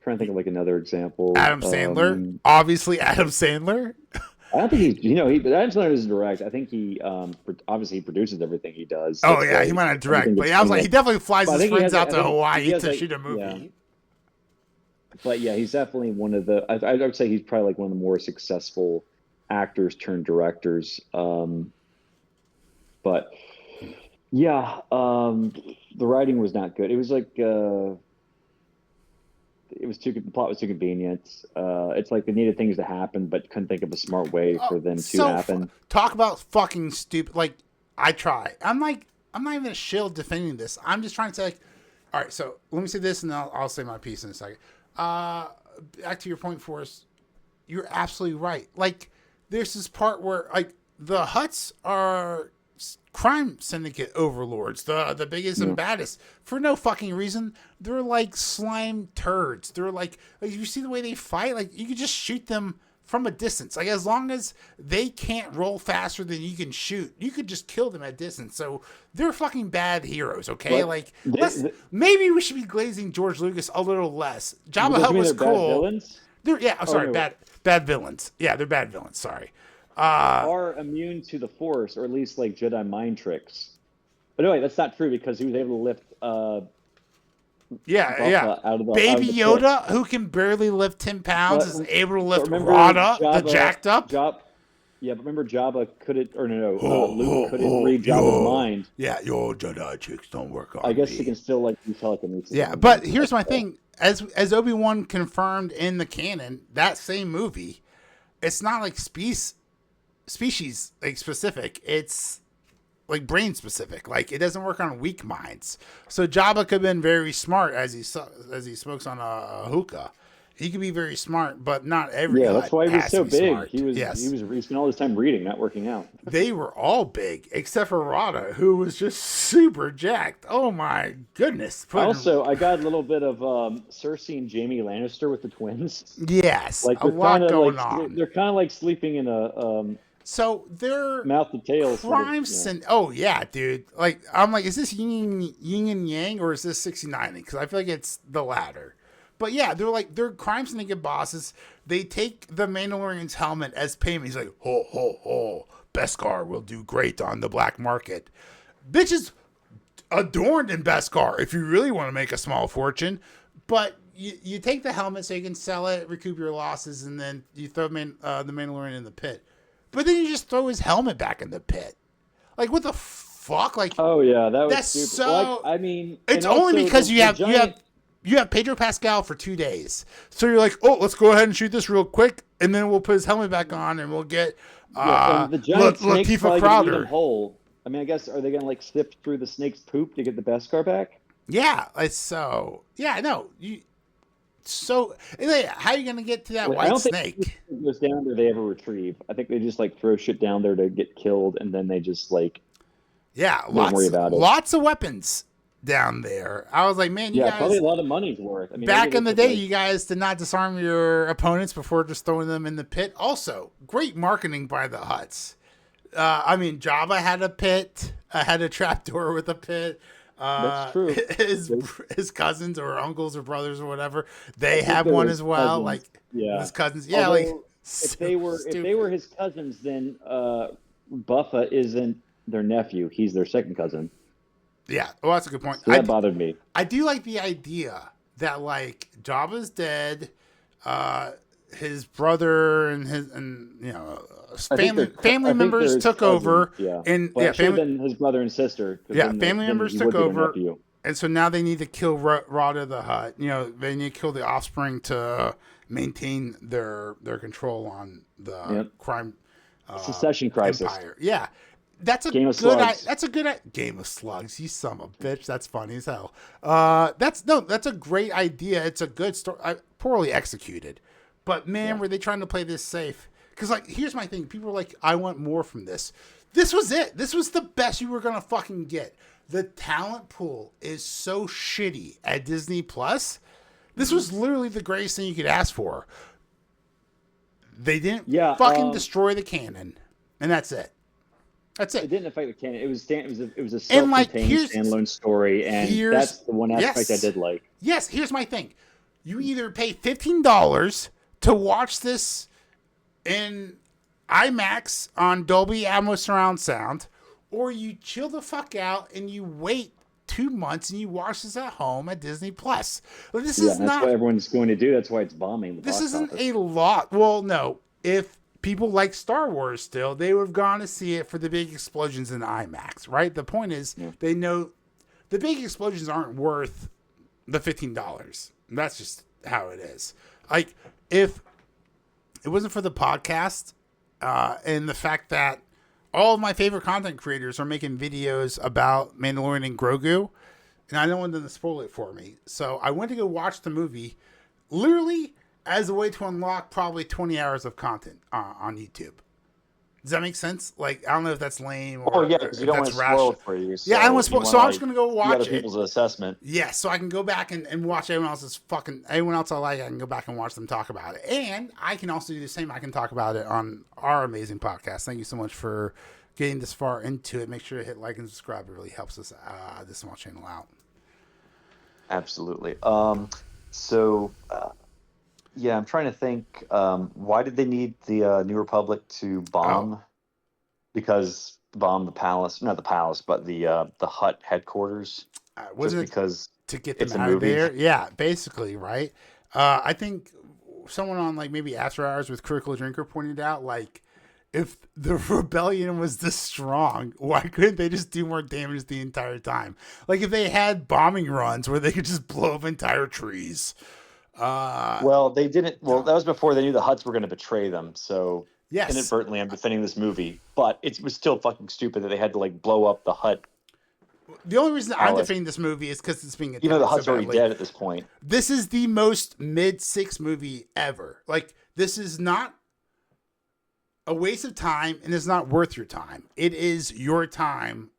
to think of like another example. Adam Sandler, obviously Adam Sandler. I don't think but Adam Sandler doesn't direct. I think he obviously he produces everything he does. Oh That's yeah, why he might not direct, everything but gets yeah, I was like, he greenlit. definitely flies But I his think he friends has, out I to think Hawaii he has to like, shoot a yeah. movie. But yeah, he's definitely one of the. I would say he's probably like one of the more successful actors turned directors. But yeah, the writing was not good. It was like it was too. The plot was too convenient. It's like they needed things to happen, but couldn't think of a smart way for them to happen. Talk about fucking stupid. Like, I try. I'm not even a shill defending this. I'm just trying to say, like, all right, so let me say this and I'll say my piece in a second. Back to your point, Forrest. You're absolutely right. Like, there's this part where, like, the Hutts are crime syndicate overlords, the biggest and baddest, for no fucking reason. They're like slime turds. They're like you see the way they fight, like you could just shoot them from a distance. Like, as long as they can't roll faster than you can shoot, you could just kill them at distance. So they're fucking bad heroes, okay? But Like, maybe we should be glazing George Lucas a little less. Jabba does Hutt it mean was they're bad cool. villains? Sorry, no. bad villains. Yeah, they're bad villains. Sorry. Are immune to the Force, or at least like Jedi mind tricks. But anyway, that's not true because he was able to lift Buffa out of the Baby pit. Yoda, who can barely lift 10 pounds, is able to lift remember Rada, the Jabba- jacked up. Yeah, but remember Jabba couldn't, or Luke couldn't read Jabba's mind. Yeah, your Jedi tricks don't work on I guess me. he can still like do telekinesis. Yeah, but here's my thing: as Obi-Wan confirmed in the canon, that same movie, it's not like species like specific. It's like brain specific. Like, it doesn't work on weak minds. So Jabba could have been very smart as he smokes on a hookah. He could be very smart, but not every. Yeah, that's why he was so big. Smart. He spent all his time reading, not working out. They were all big except for Rada, who was just super jacked. Oh my goodness! Also, I got a little bit of Cersei and Jaime Lannister with the twins. Yes, Like, a lot going like, on. They're kind of like sleeping in a so they're mouth to tail crime sort of, oh yeah, dude. Like, I'm like, is this yin and yang or is this 69? Because I feel like it's the latter. But yeah, they're crime syndicate bosses. They take the Mandalorian's helmet as payment. He's like, ho ho ho, Beskar will do great on the black market. Bitches adorned in Beskar if you really want to make a small fortune. But you take the helmet so you can sell it, recoup your losses, and then you throw the Mandalorian in the pit. But then you just throw his helmet back in the pit. Like, what the fuck? Like, oh yeah, that's stupid. So, like, I mean, it's only because you have Pedro Pascal for 2 days. So you're like, oh, let's go ahead and shoot this real quick, and then we'll put his helmet back on, and we'll get the giant snake's Latifah probably gonna eat him Crowder. whole. I mean, I guess, are they gonna like sift through the snake's poop to get the Beskar back? Yeah, it's so. Yeah, no, So, how are you gonna get to that white snake? It goes down there, they ever retrieve. I think they just like throw shit down there to get killed, and then they just like don't worry about it. Lots of weapons down there. I was like, man, you guys, probably a lot of money's worth. I mean, back in the day, you guys did not disarm your opponents before just throwing them in the pit. Also, great marketing by the Hutts. I mean, Jabba had a pit, had a trapdoor with a pit. That's true. His cousins or uncles or brothers or whatever, they have one as well. Cousins. Like, his cousins. Yeah, although, like, if they were his cousins, then Buffa isn't their nephew. He's their second cousin. Yeah. Well, that's a good point. So that bothered me. I do like the idea that like Jabba's dead, his brother and family members took over. Yeah, and well, it been his brother and sister. Family members took over. And so now they need to kill Rada the Hutt. They need to kill the offspring to maintain their control on the crime. Secession crisis. Empire. Yeah. That's a Game of good. Slugs. That's a good Game of Slugs. You son of a bitch. That's funny as hell. That's a great idea. It's a good story. Poorly executed, but man, were they trying to play this safe? Because like, here's my thing. People are like, I want more from this. This was it. This was the best you were gonna fucking get. The talent pool is so shitty at Disney Plus. This was literally the greatest thing you could ask for. They didn't fucking destroy the canon, and that's it. That's it. It didn't affect the canon. It was a self-contained standalone story, and that's the one aspect I did like. Yes, here's my thing. You either pay $15 to watch this in IMAX on Dolby Atmos surround sound, or you chill the fuck out and you wait 2 months and you watch this at home at Disney Plus. Well, that's what everyone's going to do. That's why it's bombing. This isn't a lot. Well, no. If people like Star Wars still, they would have gone to see it for the big explosions in IMAX, right? The point is, they know the big explosions aren't worth the $15. That's just how it is. Like, if it wasn't for the podcast and the fact that all of my favorite content creators are making videos about Mandalorian and Grogu, and I don't want them to spoil it for me. So I went to go watch the movie, literally as a way to unlock probably 20 hours of content on YouTube. Does that make sense? Like, I don't know if that's lame or because you don't want to spoil it for you. So I don't want to spoil. So I'm just going to go watch other people's assessment. Yeah, so I can go back and watch everyone else I like. I can go back and watch them talk about it. And I can also do the same. I can talk about it on our amazing podcast. Thank you so much for getting this far into it. Make sure to hit like and subscribe. It really helps us, this small channel out. Absolutely. Yeah, I'm trying to think. Why did they need the New Republic to bomb? Because bomb the palace, not the palace, but the Hutt headquarters. Wasn't because to get them out of there? Yeah, basically, right. I think someone on like maybe After Hours with Critical Drinker pointed out, like, if the rebellion was this strong, why couldn't they just do more damage the entire time? Like, if they had bombing runs where they could just blow up entire trees. Well, they didn't. Well, that was before they knew the Hutts were going to betray them. So inadvertently, I'm defending this movie, but it was still fucking stupid that they had to like blow up the Hutt. The only reason I'm defending this movie is because it's being attacked. Even though the Hutt's already dead at this point. This is the most mid-6 movie ever. Like, this is not a waste of time, and it's not worth your time. It is your time.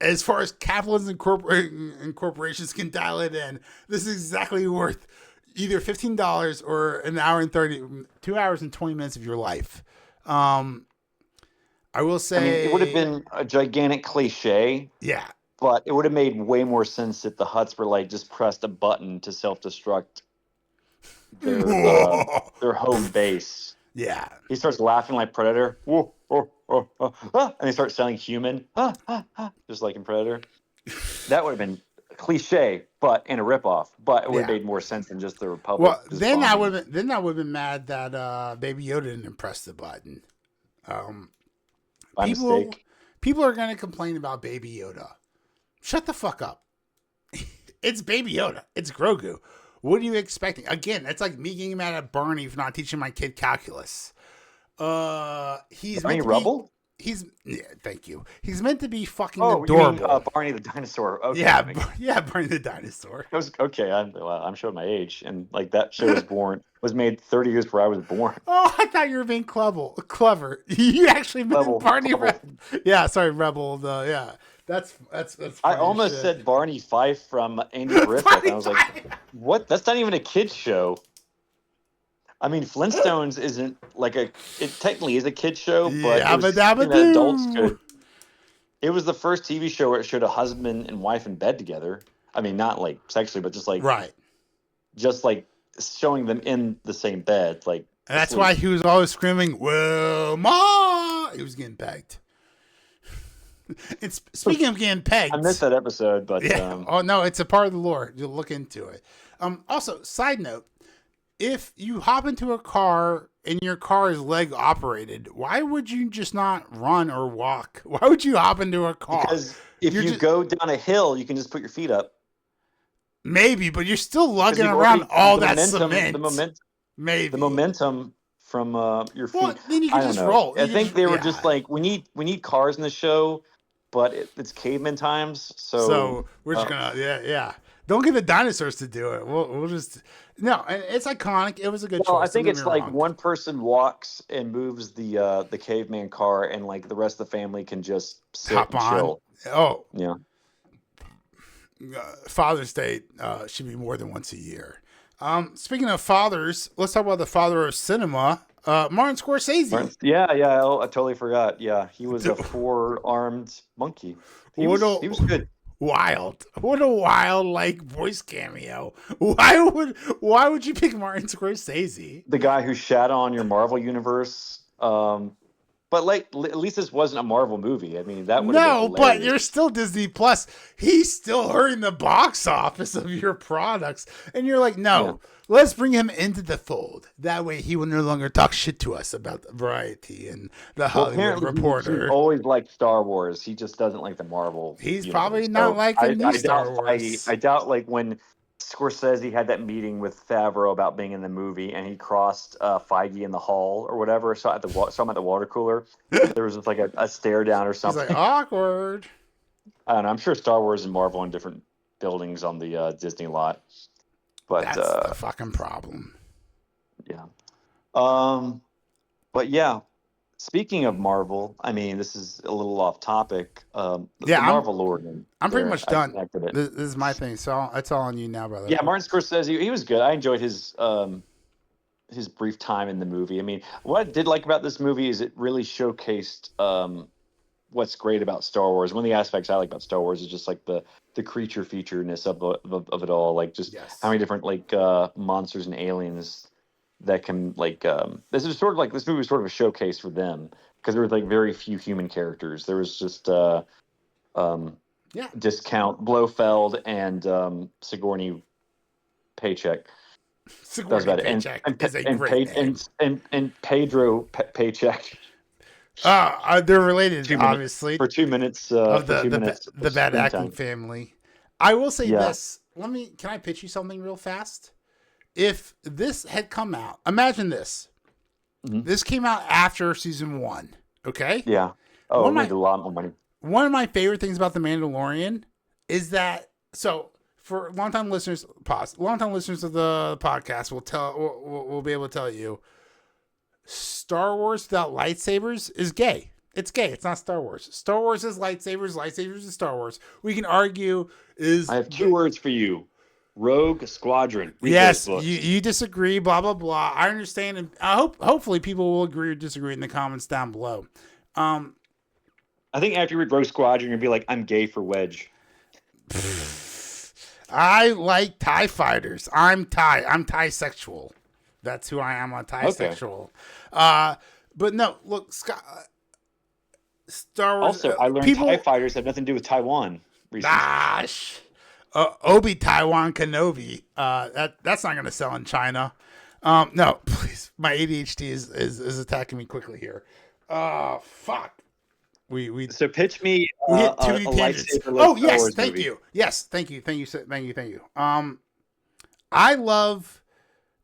As far as capitalism and corporations can dial it in, this is exactly worth either $15 or 2 hours and 20 minutes of your life. I will say, it would have been a gigantic cliche. Yeah. But it would have made way more sense if the Hutts were like just pressed a button to self-destruct their home base. Yeah. He starts laughing like Predator. Whoa, and he starts sounding human. Just like in Predator. That would have been a cliche, and a ripoff. But it would have made more sense than just the Republic. Well, then I would have been mad that Baby Yoda didn't press the button. By mistake. People are going to complain about Baby Yoda. Shut the fuck up. It's Baby Yoda. It's Grogu. What are you expecting? Again, it's like me getting mad at Barney for not teaching my kid calculus. He's Barney Rubble? Thank you. He's meant to be fucking adorable. You mean, Barney the dinosaur. Okay, Barney the dinosaur. That was okay. I'm showing my age, and like that show was made 30 years before I was born. Oh, I thought you were being clever. You actually meant Barney Rebel. Yeah, sorry, Rebel. That's I almost said Barney Fife from Andy Griffith, and I was like, what? That's not even a kid's show. I mean, Flintstones isn't like it technically is a kid's show, but adults could. It was the first TV show where it showed a husband and wife in bed together. I mean, not like sexually, but just like showing them in the same bed. Like, and that's why he was always screaming, "Well, Ma!" thought he was getting pegged. It's speaking of getting pegged. I missed that episode, but yeah. Oh no, it's a part of the lore. You'll look into it. Also, side note: if you hop into a car and your car is leg operated, why would you just not run or walk? Why would you hop into a car? Because if you go down a hill, you can just put your feet up. Maybe, but you're still lugging around all that cement. Maybe the momentum from your feet. Well, then you can just roll. I think they were just like, we need cars in the show, but it's caveman times, so we're just gonna yeah. Don't get the dinosaurs to do it. We'll just no. It's iconic. It was a good choice. I think it's like one person walks and moves the caveman car, and like the rest of the family can just sit and chill. Oh yeah. Father's Day should be more than once a year. Speaking of fathers, let's talk about the father of cinema, Martin Scorsese. Yeah, I totally forgot. Yeah, he was a 4-armed monkey. He was good. Wild. What a wild voice cameo. Why would you pick Martin Scorsese? The guy who shat on your Marvel universe. But at least this wasn't a Marvel movie. I mean, that would have been hilarious. But you're still Disney Plus. He's still hurting the box office of your products, and you're like, no, let's bring him into the fold. That way, he will no longer talk shit to us about the Variety and the Hollywood Reporter. He always liked Star Wars. He just doesn't like the Marvel. He's probably not liking Star Wars. I doubt when Scorsese had that meeting with Favreau about being in the movie, and he crossed Feige in the hall or whatever. Saw him at the water cooler. There was just like a stare down or something. He's like, awkward. I don't know. I'm sure Star Wars and Marvel in different buildings on the Disney lot. But that's the fucking problem. Yeah. But yeah. Speaking of Marvel, I mean, this is a little off topic. Marvel lore. I'm pretty much done. This is my thing, so it's all on you now, brother. Yeah, Martin Scorsese, he was good. I enjoyed his brief time in the movie. I mean, what I did like about this movie is it really showcased what's great about Star Wars. One of the aspects I like about Star Wars is just like the creature featureness of it all. Like just how many different monsters and aliens that can this is sort of this movie was sort of a showcase for them because there was very few human characters. There was just Discount Blofeld and Sigourney Paycheck. Sigourney Paycheck is a great name. And Pedro Paycheck. They're related, obviously. For 2 minutes. Of the bad acting family. I will say this. Can I pitch you something real fast? If this had come out, imagine this. Mm-hmm. This came out after season 1. Okay? Yeah. Oh, it made a lot more money. One of my favorite things about The Mandalorian is that, so for longtime listeners of the podcast will be able to tell you, Star Wars without lightsabers is gay. It's gay. It's not Star Wars. Star Wars is lightsabers. Lightsabers is Star Wars. We can argue I have 2 words for you. Rogue Squadron. Yes, you disagree, blah, blah, blah. I understand, and I hopefully people will agree or disagree in the comments down below. I think after you read Rogue Squadron, you'll be like, I'm gay for Wedge. I like TIE fighters. I'm TIE-sexual. That's who I am, a TIE-sexual. But no, look, Star Wars... Also, I learned TIE fighters have nothing to do with Taiwan recently. Gosh. Obi-Wan Kenobi. That's not going to sell in China. No, please. My ADHD is attacking me quickly here. Fuck. So pitch me we hit too many tangents. Oh, yes, thank you. Yes, thank you. I love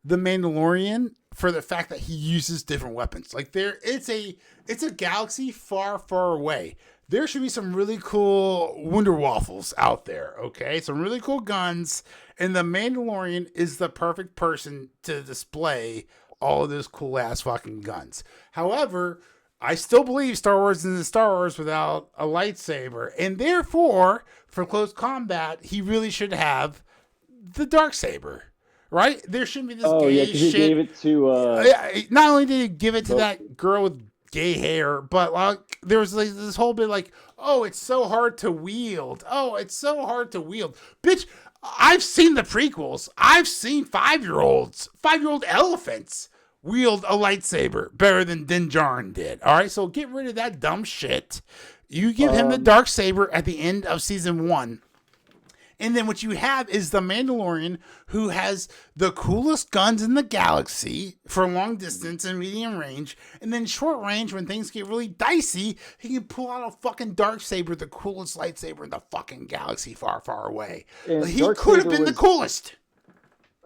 the Mandalorian for the fact that he uses different weapons. It's a galaxy far, far away. There should be some really cool Wonder Waffles out there, okay? Some really cool guns, and the Mandalorian is the perfect person to display all of those cool-ass fucking guns. However, I still believe Star Wars isn't Star Wars without a lightsaber, and therefore, for close combat, he really should have the Darksaber, right? There shouldn't be this gay shit. He gave it to... Not only did he give it to that girl with gay hair, but there was this whole bit oh, it's so hard to wield. Bitch, I've seen the prequels. I've seen 5-year-old elephants wield a lightsaber better than Din Djarin did. All right, so get rid of that dumb shit. You give him the dark saber at the end of season 1. And then what you have is the Mandalorian, who has the coolest guns in the galaxy for long distance and medium range. And then short range, when things get really dicey, he can pull out a fucking darksaber, the coolest lightsaber in the fucking galaxy far, far away. And He could have been the coolest.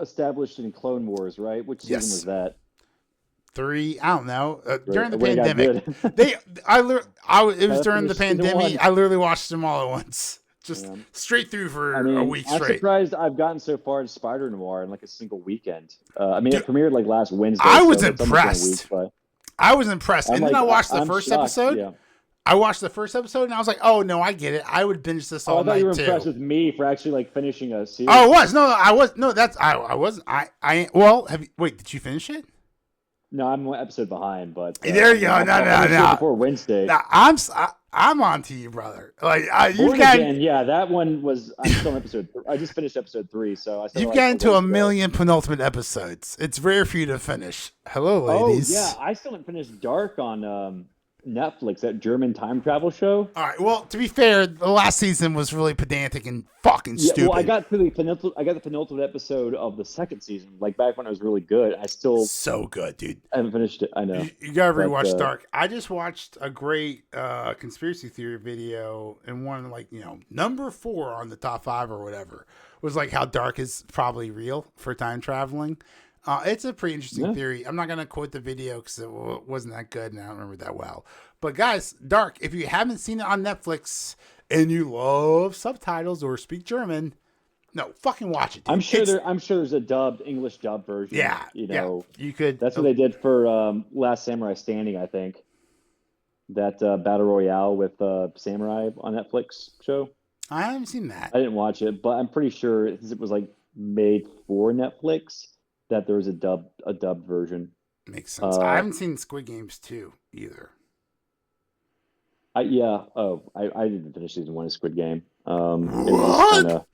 Established in Clone Wars, right? Which season was that? 3, I don't know. During the When it got pandemic. It was during the pandemic. I literally watched them all at once. Just straight through for a week straight. I'm surprised I've gotten so far in Spider Noir in like a single weekend. It premiered like last Wednesday. I was impressed. I was impressed. And then I watched the first episode. Yeah. I watched the first episode and I was like, oh, no, I get it. I would binge this all night, too. I thought you were impressed with me for actually like finishing a series. Oh, I was. No, I was. No, that's, I wasn't. Well, wait, did you finish it? No, I'm 1 episode behind, but there you go. No. Before Wednesday. No, I'm on to you, brother. Like you've got. Yeah, that one was. I'm still on episode. I just finished episode 3, so you've gotten to a million penultimate episodes. It's rare for you to finish. Hello, ladies. Oh yeah, I still haven't finished Dark on Netflix, that German time travel show. All right. Well, to be fair, the last season was really pedantic and fucking stupid. Well, I got to the penultimate episode of the second season, like back when it was really good. I still so good, dude. I haven't finished it. I know. You gotta rewatch Dark. I just watched a great conspiracy theory video, and one number 4 on the top 5 or whatever was like how Dark is probably real for time traveling. It's a pretty interesting theory. I'm not going to quote the video because it wasn't that good and I don't remember that well. But guys, Dark, if you haven't seen it on Netflix and you love subtitles or speak German, no, fucking watch it. Dude. I'm sure there's a English dub version. Yeah, you could. That's what they did for Last Samurai Standing, I think. That battle royale with Samurai on Netflix show. I haven't seen that. I didn't watch it, but I'm pretty sure it was like made for Netflix. That there was a dubbed version. Makes sense. I haven't seen Squid Games 2 either. I didn't finish season 1 of Squid Game. What?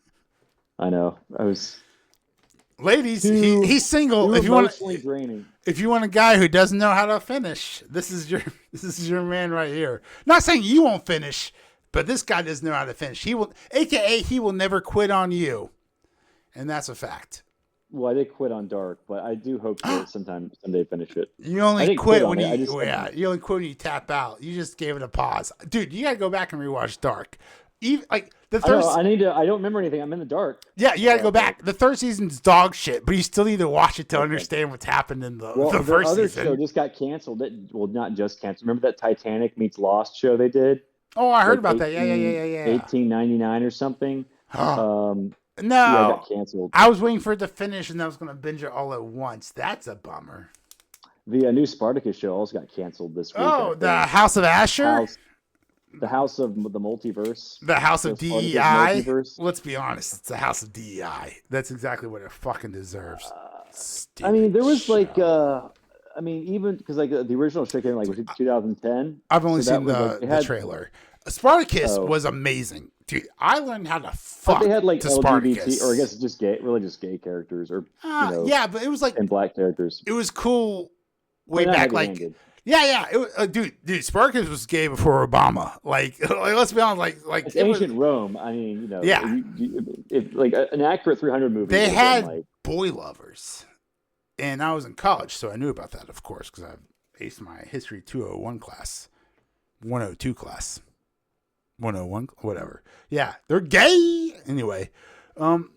I know. I was. Ladies, he's single. If you want, draining. If you want a guy who doesn't know how to finish, this is your man right here. Not saying you won't finish, but this guy doesn't know how to finish. He will never quit on you, and that's a fact. Well, I did quit on Dark, but I do hope to someday finish it. You only quit when you only quit when you tap out. You just gave it a pause, dude. You gotta go back and rewatch Dark. Even like the third. I don't remember anything. I'm in the dark. Yeah, you gotta go back. The third season's dog shit, but you still need to watch it to understand what's happened in the first other season. Show just got canceled. Not just canceled. Remember that Titanic meets Lost show they did? Oh, I heard about that. Yeah. 1899 or something. No, yeah, it got canceled. I was waiting for it to finish, and I was going to binge it all at once. That's a bummer. The new Spartacus show also got canceled this week. Oh, the House of Asher? The House of the Multiverse. The House of DEI? Let's be honest. It's the House of DEI. That's exactly what it fucking deserves. There was even because the original show came was 2010. I've only seen the trailer. Spartacus was amazing. Dude, I learned how to fuck. But they had to LGBT, or I guess just gay characters, or yeah, but it was like and black characters. It was cool way back, yeah. It was, dude, Spartacus was gay before Obama. Like let's be honest, like it's ancient Rome. I mean, yeah, if an accurate 300 movie. They had boy lovers, and I was in college, so I knew about that, of course, because I aced my history 201 class, 102 class. 101, whatever. Yeah, they're gay. Anyway,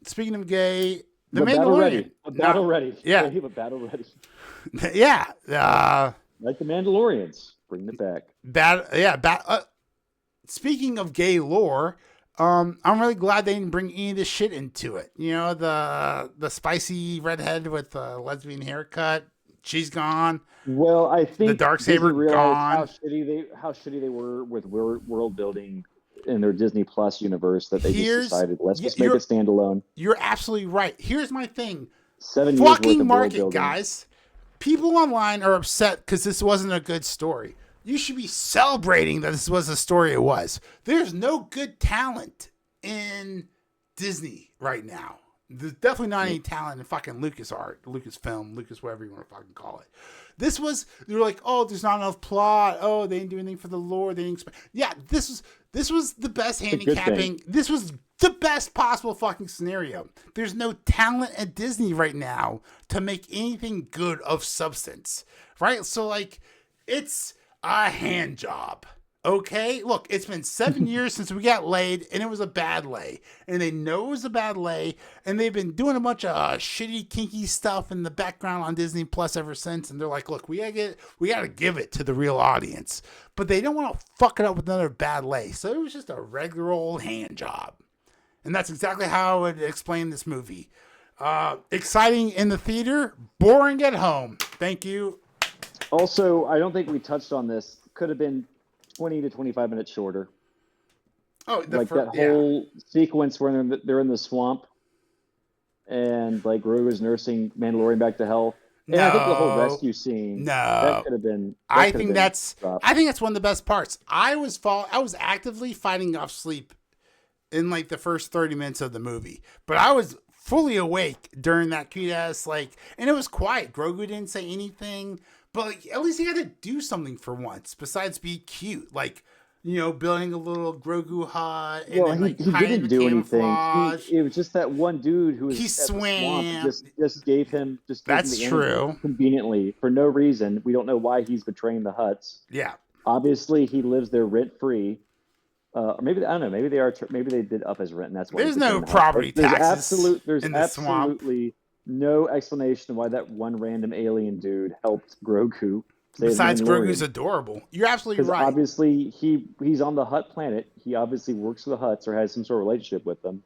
speaking of gay, the Mandalorian. Battle ready. Yeah. Battle ready. Yeah. Like the Mandalorians. Bring it back. Speaking of gay lore, I'm really glad they didn't bring any of this shit into it. You know, the spicy redhead with the lesbian haircut. She's gone. Well, I think the Darksaber gone. How shitty they were with world building in their Disney Plus universe that they just decided let's just make it standalone. You're absolutely right. Here's my thing. 7 years fucking worth of market, world building. guys. People online are upset because this wasn't a good story. You should be celebrating that this was the story it was. There's no good talent in Disney right now. There's definitely not any talent in fucking Lucasfilm, Lucas, whatever you want to fucking call it. They were like, oh, there's not enough plot. Oh, they didn't do anything for the lore. They didn't this was the best handicapping. This was the best possible fucking scenario. There's no talent at Disney right now to make anything good of substance, right? So, like, it's a hand job. Okay, look, it's been 7 years since we got laid, and it was a bad lay. And they know it was a bad lay, and they've been doing a bunch of shitty, kinky stuff in the background on Disney Plus ever since. And they're like, look, we gotta give it to the real audience. But they don't want to fuck it up with another bad lay. So it was just a regular old hand job. And that's exactly how I would explain this movie. Exciting in the theater, boring at home. Thank you. Also, I don't think we touched on this. Could have been 20 to 25 minutes shorter. Oh, that whole sequence where they're in the swamp and like Grogu is nursing Mandalorian back to health. And I think the whole rescue scene. That could have been. I think that's one of the best parts. I was actively fighting off sleep in like the first 30 minutes of the movie, but I was fully awake during that cute ass and it was quiet. Grogu didn't say anything. But like, at least he had to do something for once besides be cute. Like, building a little Grogu hut. And he didn't do anything. It was just that one dude who was he swam. Just gave him That's true. Conveniently for no reason. We don't know why he's betraying the Hutts. Yeah. Obviously, he lives there rent free. Or maybe I don't know. Maybe they are. Maybe they did up his rent, and that's why. There's no property taxes. There's absolutely no explanation why that one random alien dude helped Grogu. Besides, Grogu's adorable. You're absolutely right. Obviously, he's on the Hutt planet. He obviously works for the Hutts or has some sort of relationship with them.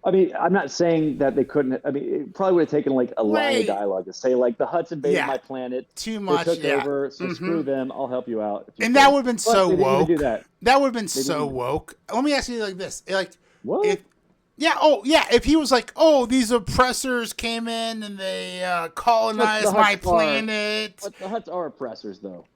I mean, I'm not saying that they couldn't. I mean, it probably would have taken like a line of dialogue to say like the Hutts invaded my planet. Too much. They took over, so screw them. I'll help you out. That would have been so woke. Do that. That would have been so woke. Let me ask you like this: what? If he was like, oh, these oppressors came in and they colonized my planet. But the Hutts are oppressors, though.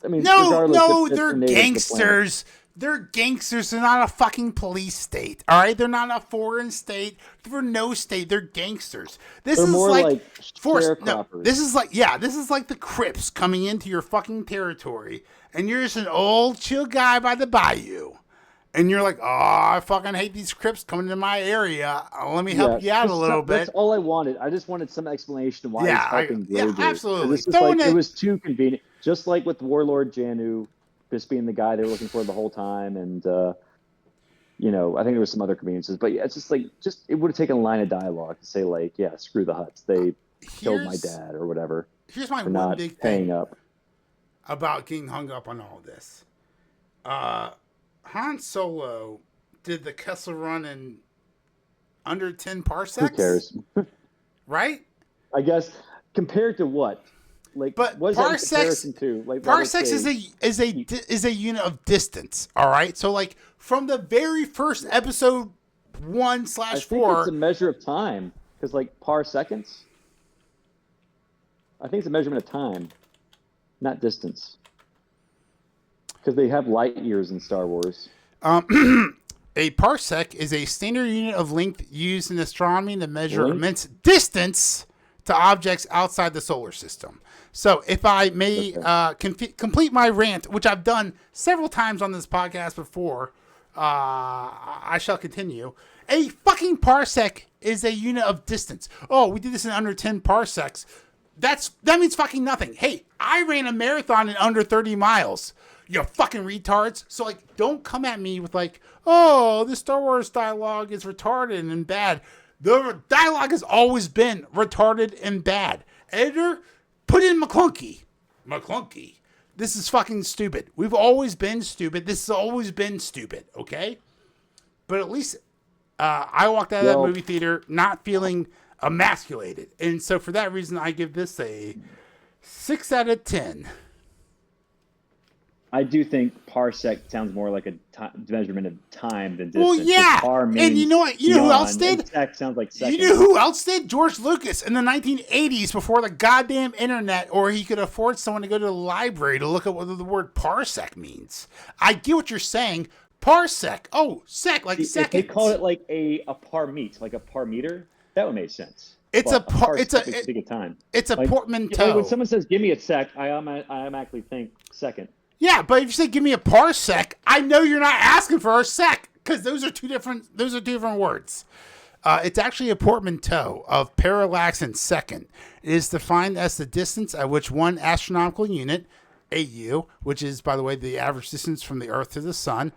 I mean, no, they're gangsters. They're gangsters. They're not a fucking police state. All right, they're not a foreign state. They're no state. They're gangsters. They're more like sharecroppers. No, this is like the Crips coming into your fucking territory, and you're just an old chill guy by the bayou. And you're like, oh, I fucking hate these Crips coming into my area. Let me help you out a little bit. That's all I wanted. I just wanted some explanation why he's helping Grogu. Yeah, absolutely. It was too convenient. Just like with Warlord Janu, just being the guy they were looking for the whole time. And, I think there was some other conveniences. But yeah, it's just it would have taken a line of dialogue to say screw the Hutts. They killed my dad or whatever. Here's my one big thing up about getting hung up on all this. Han Solo did the Kessel Run in under 10 parsecs. Who cares? Right? I guess compared to what? But what is parsecs, that in comparison to? Parsecs is a unit of distance. All right. So from the very first episode 1/4, I think it's a measure of time because parseconds. I think it's a measurement of time, not distance. Because they have light years in Star Wars. A parsec is a standard unit of length used in astronomy to measure immense distance to objects outside the solar system. So if I may complete my rant, which I've done several times on this podcast before, I shall continue. A fucking parsec is a unit of distance. Oh, we did this in under 10 parsecs. That means fucking nothing. Hey, I ran a marathon in under 30 miles. You fucking retards. So, don't come at me with oh, the Star Wars dialogue is retarded and bad. The dialogue has always been retarded and bad. Editor, put in McClunky. This is fucking stupid. We've always been stupid. This has always been stupid, okay? But at least I walked out of that movie theater not feeling emasculated. And so for that reason, I give this a 6 out of 10. I do think parsec sounds more like a measurement of time than distance. Well, yeah, and you know what? You know who else did? Sec sounds like seconds. You know who else did? George Lucas in the 1980s, before the goddamn internet, or he could afford someone to go to the library to look at what the word parsec means. I get what you're saying. Parsec. Oh, sec, like If they seconds. called it like a parmeet, like a parmeter, that would make sense. It's But a par, it's parsec a is big a time. it's a Like, portmanteau. when someone says "give me a sec," I automatically think second. Yeah, but if you say give me a parsec, I know you're not asking for a sec because those are two different words. It's actually a portmanteau of parallax and second. It is defined as the distance at which one astronomical unit, AU, which is, by the way, the average distance from the Earth to the Sun,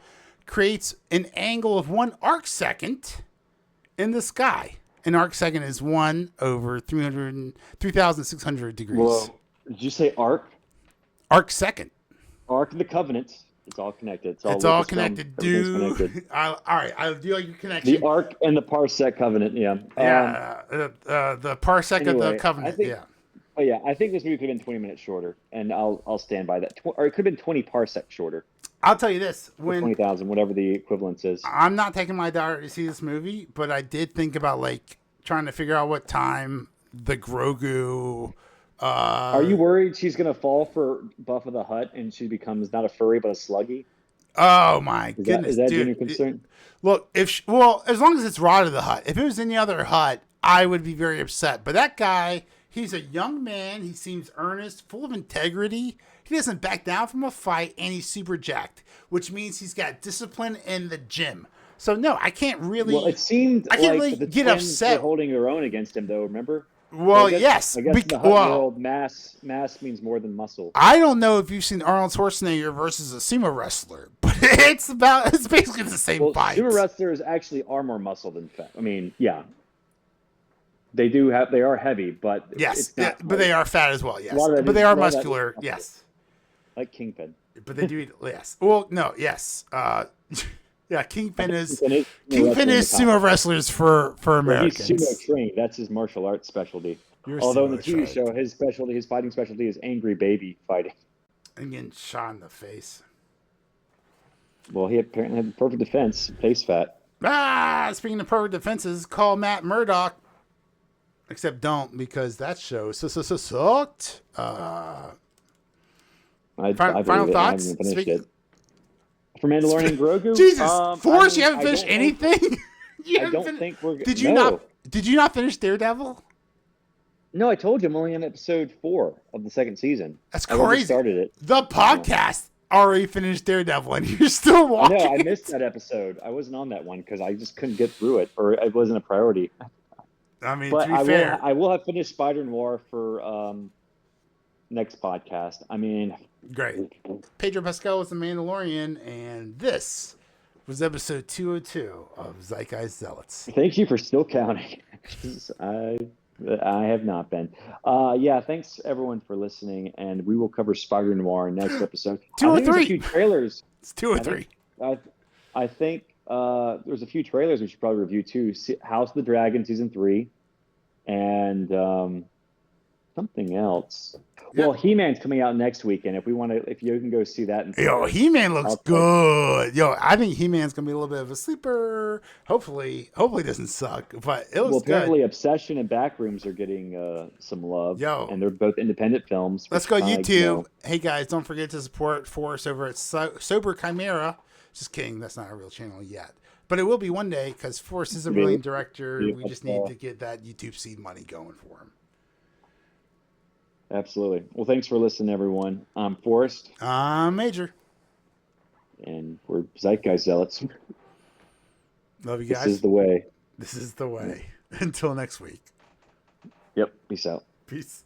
creates an angle of 1 arcsecond in the sky. An arcsecond is 1 over 3,600 degrees. Whoa. Did you say arc? Arcsecond. Arc of the Covenant. It's all connected. It's all connected, dude. Connected. All right, I do like your connection. The arc and the parsec covenant, yeah. Yeah, the parsec of the covenant, yeah. Oh yeah, I think this movie could have been 20 minutes shorter, and I'll stand by that. Or it could have been 20 parsec shorter. I'll tell you this: when 20,000, whatever the equivalence is. I'm not taking my daughter to see this movie, but I did think about like trying to figure out what time the Grogu. Are you worried she's gonna fall for Buffguy the Hutt and she becomes not a furry but a sluggy? Oh my goodness, is that dude! your concern? Look, as long as it's Rod the Hutt. If it was any other Hutt, I would be very upset. But that guy, he's a young man. He seems earnest, full of integrity. He doesn't back down from a fight, and he's super jacked, which means he's got discipline in the gym. So no, I can't really. Well, it seemed I can't like really the get twins upset. were holding their own against him, though. Remember? Well, I guess in the Hutt world, mass means more than muscle. I don't know if you've seen Arnold Schwarzenegger versus a sumo wrestler, but it's basically the same fight. Sumo wrestlers actually are more muscle than fat. I mean, yeah, they are heavy, but yes, but they are fat as well. Yes, but they are muscular. Yes, like Kingpin. But they do eat. Yes. Well, no. Yes. Yeah, Kingpin is sumo wrestlers for Americans. He's sumo trained. That's his martial arts specialty. Although in the TV show, his fighting specialty is angry baby fighting. And getting shot in the face. Well, he apparently had perfect defense, face fat. Speaking of perfect defenses, call Matt Murdock. Except don't, because that show sucked. Final thoughts? For Mandalorian Grogu? Jesus, Forrest, you haven't finished anything? I don't think we're... Did you not finish Daredevil? No, I told you I'm only on episode 4 of the second season. That's crazy. I started it. The podcast already finished Daredevil, and you're still watching. No, I missed that episode. I wasn't on that one because I just couldn't get through it, or it wasn't a priority. I mean, but to be fair, I will have finished Spider-Noir for next podcast. I mean, great. Pedro Pascal was the Mandalorian, and this was episode 202 of Zeitgeist Zealots. Thank you for still counting. I have not been. Yeah, thanks everyone for listening, and we will cover Spider-Noir next episode. 203. There's a few trailers. It's 203. I think there's a few trailers we should probably review too. House of the Dragon season 3, and something else. Yeah. Well, He-Man's coming out next weekend. If you can go see that. Yo, He-Man looks good. Yo, I think He-Man's gonna be a little bit of a sleeper. Hopefully it doesn't suck, but it looks apparently good. Obsession and Backrooms are getting some love. Yo, and they're both independent films. Let's go YouTube. Hey guys, don't forget to support Forrest over at Sober Chimera. Just kidding, that's not a real channel yet, but it will be one day because Forrest is a brilliant director. We just need to get that YouTube seed money going for him. Absolutely. Well, thanks for listening, everyone. I'm Forrest. I'm Major. And we're Zeitgeist Zealots. Love you guys. This is the way. This is the way. Until next week. Yep. Peace out. Peace.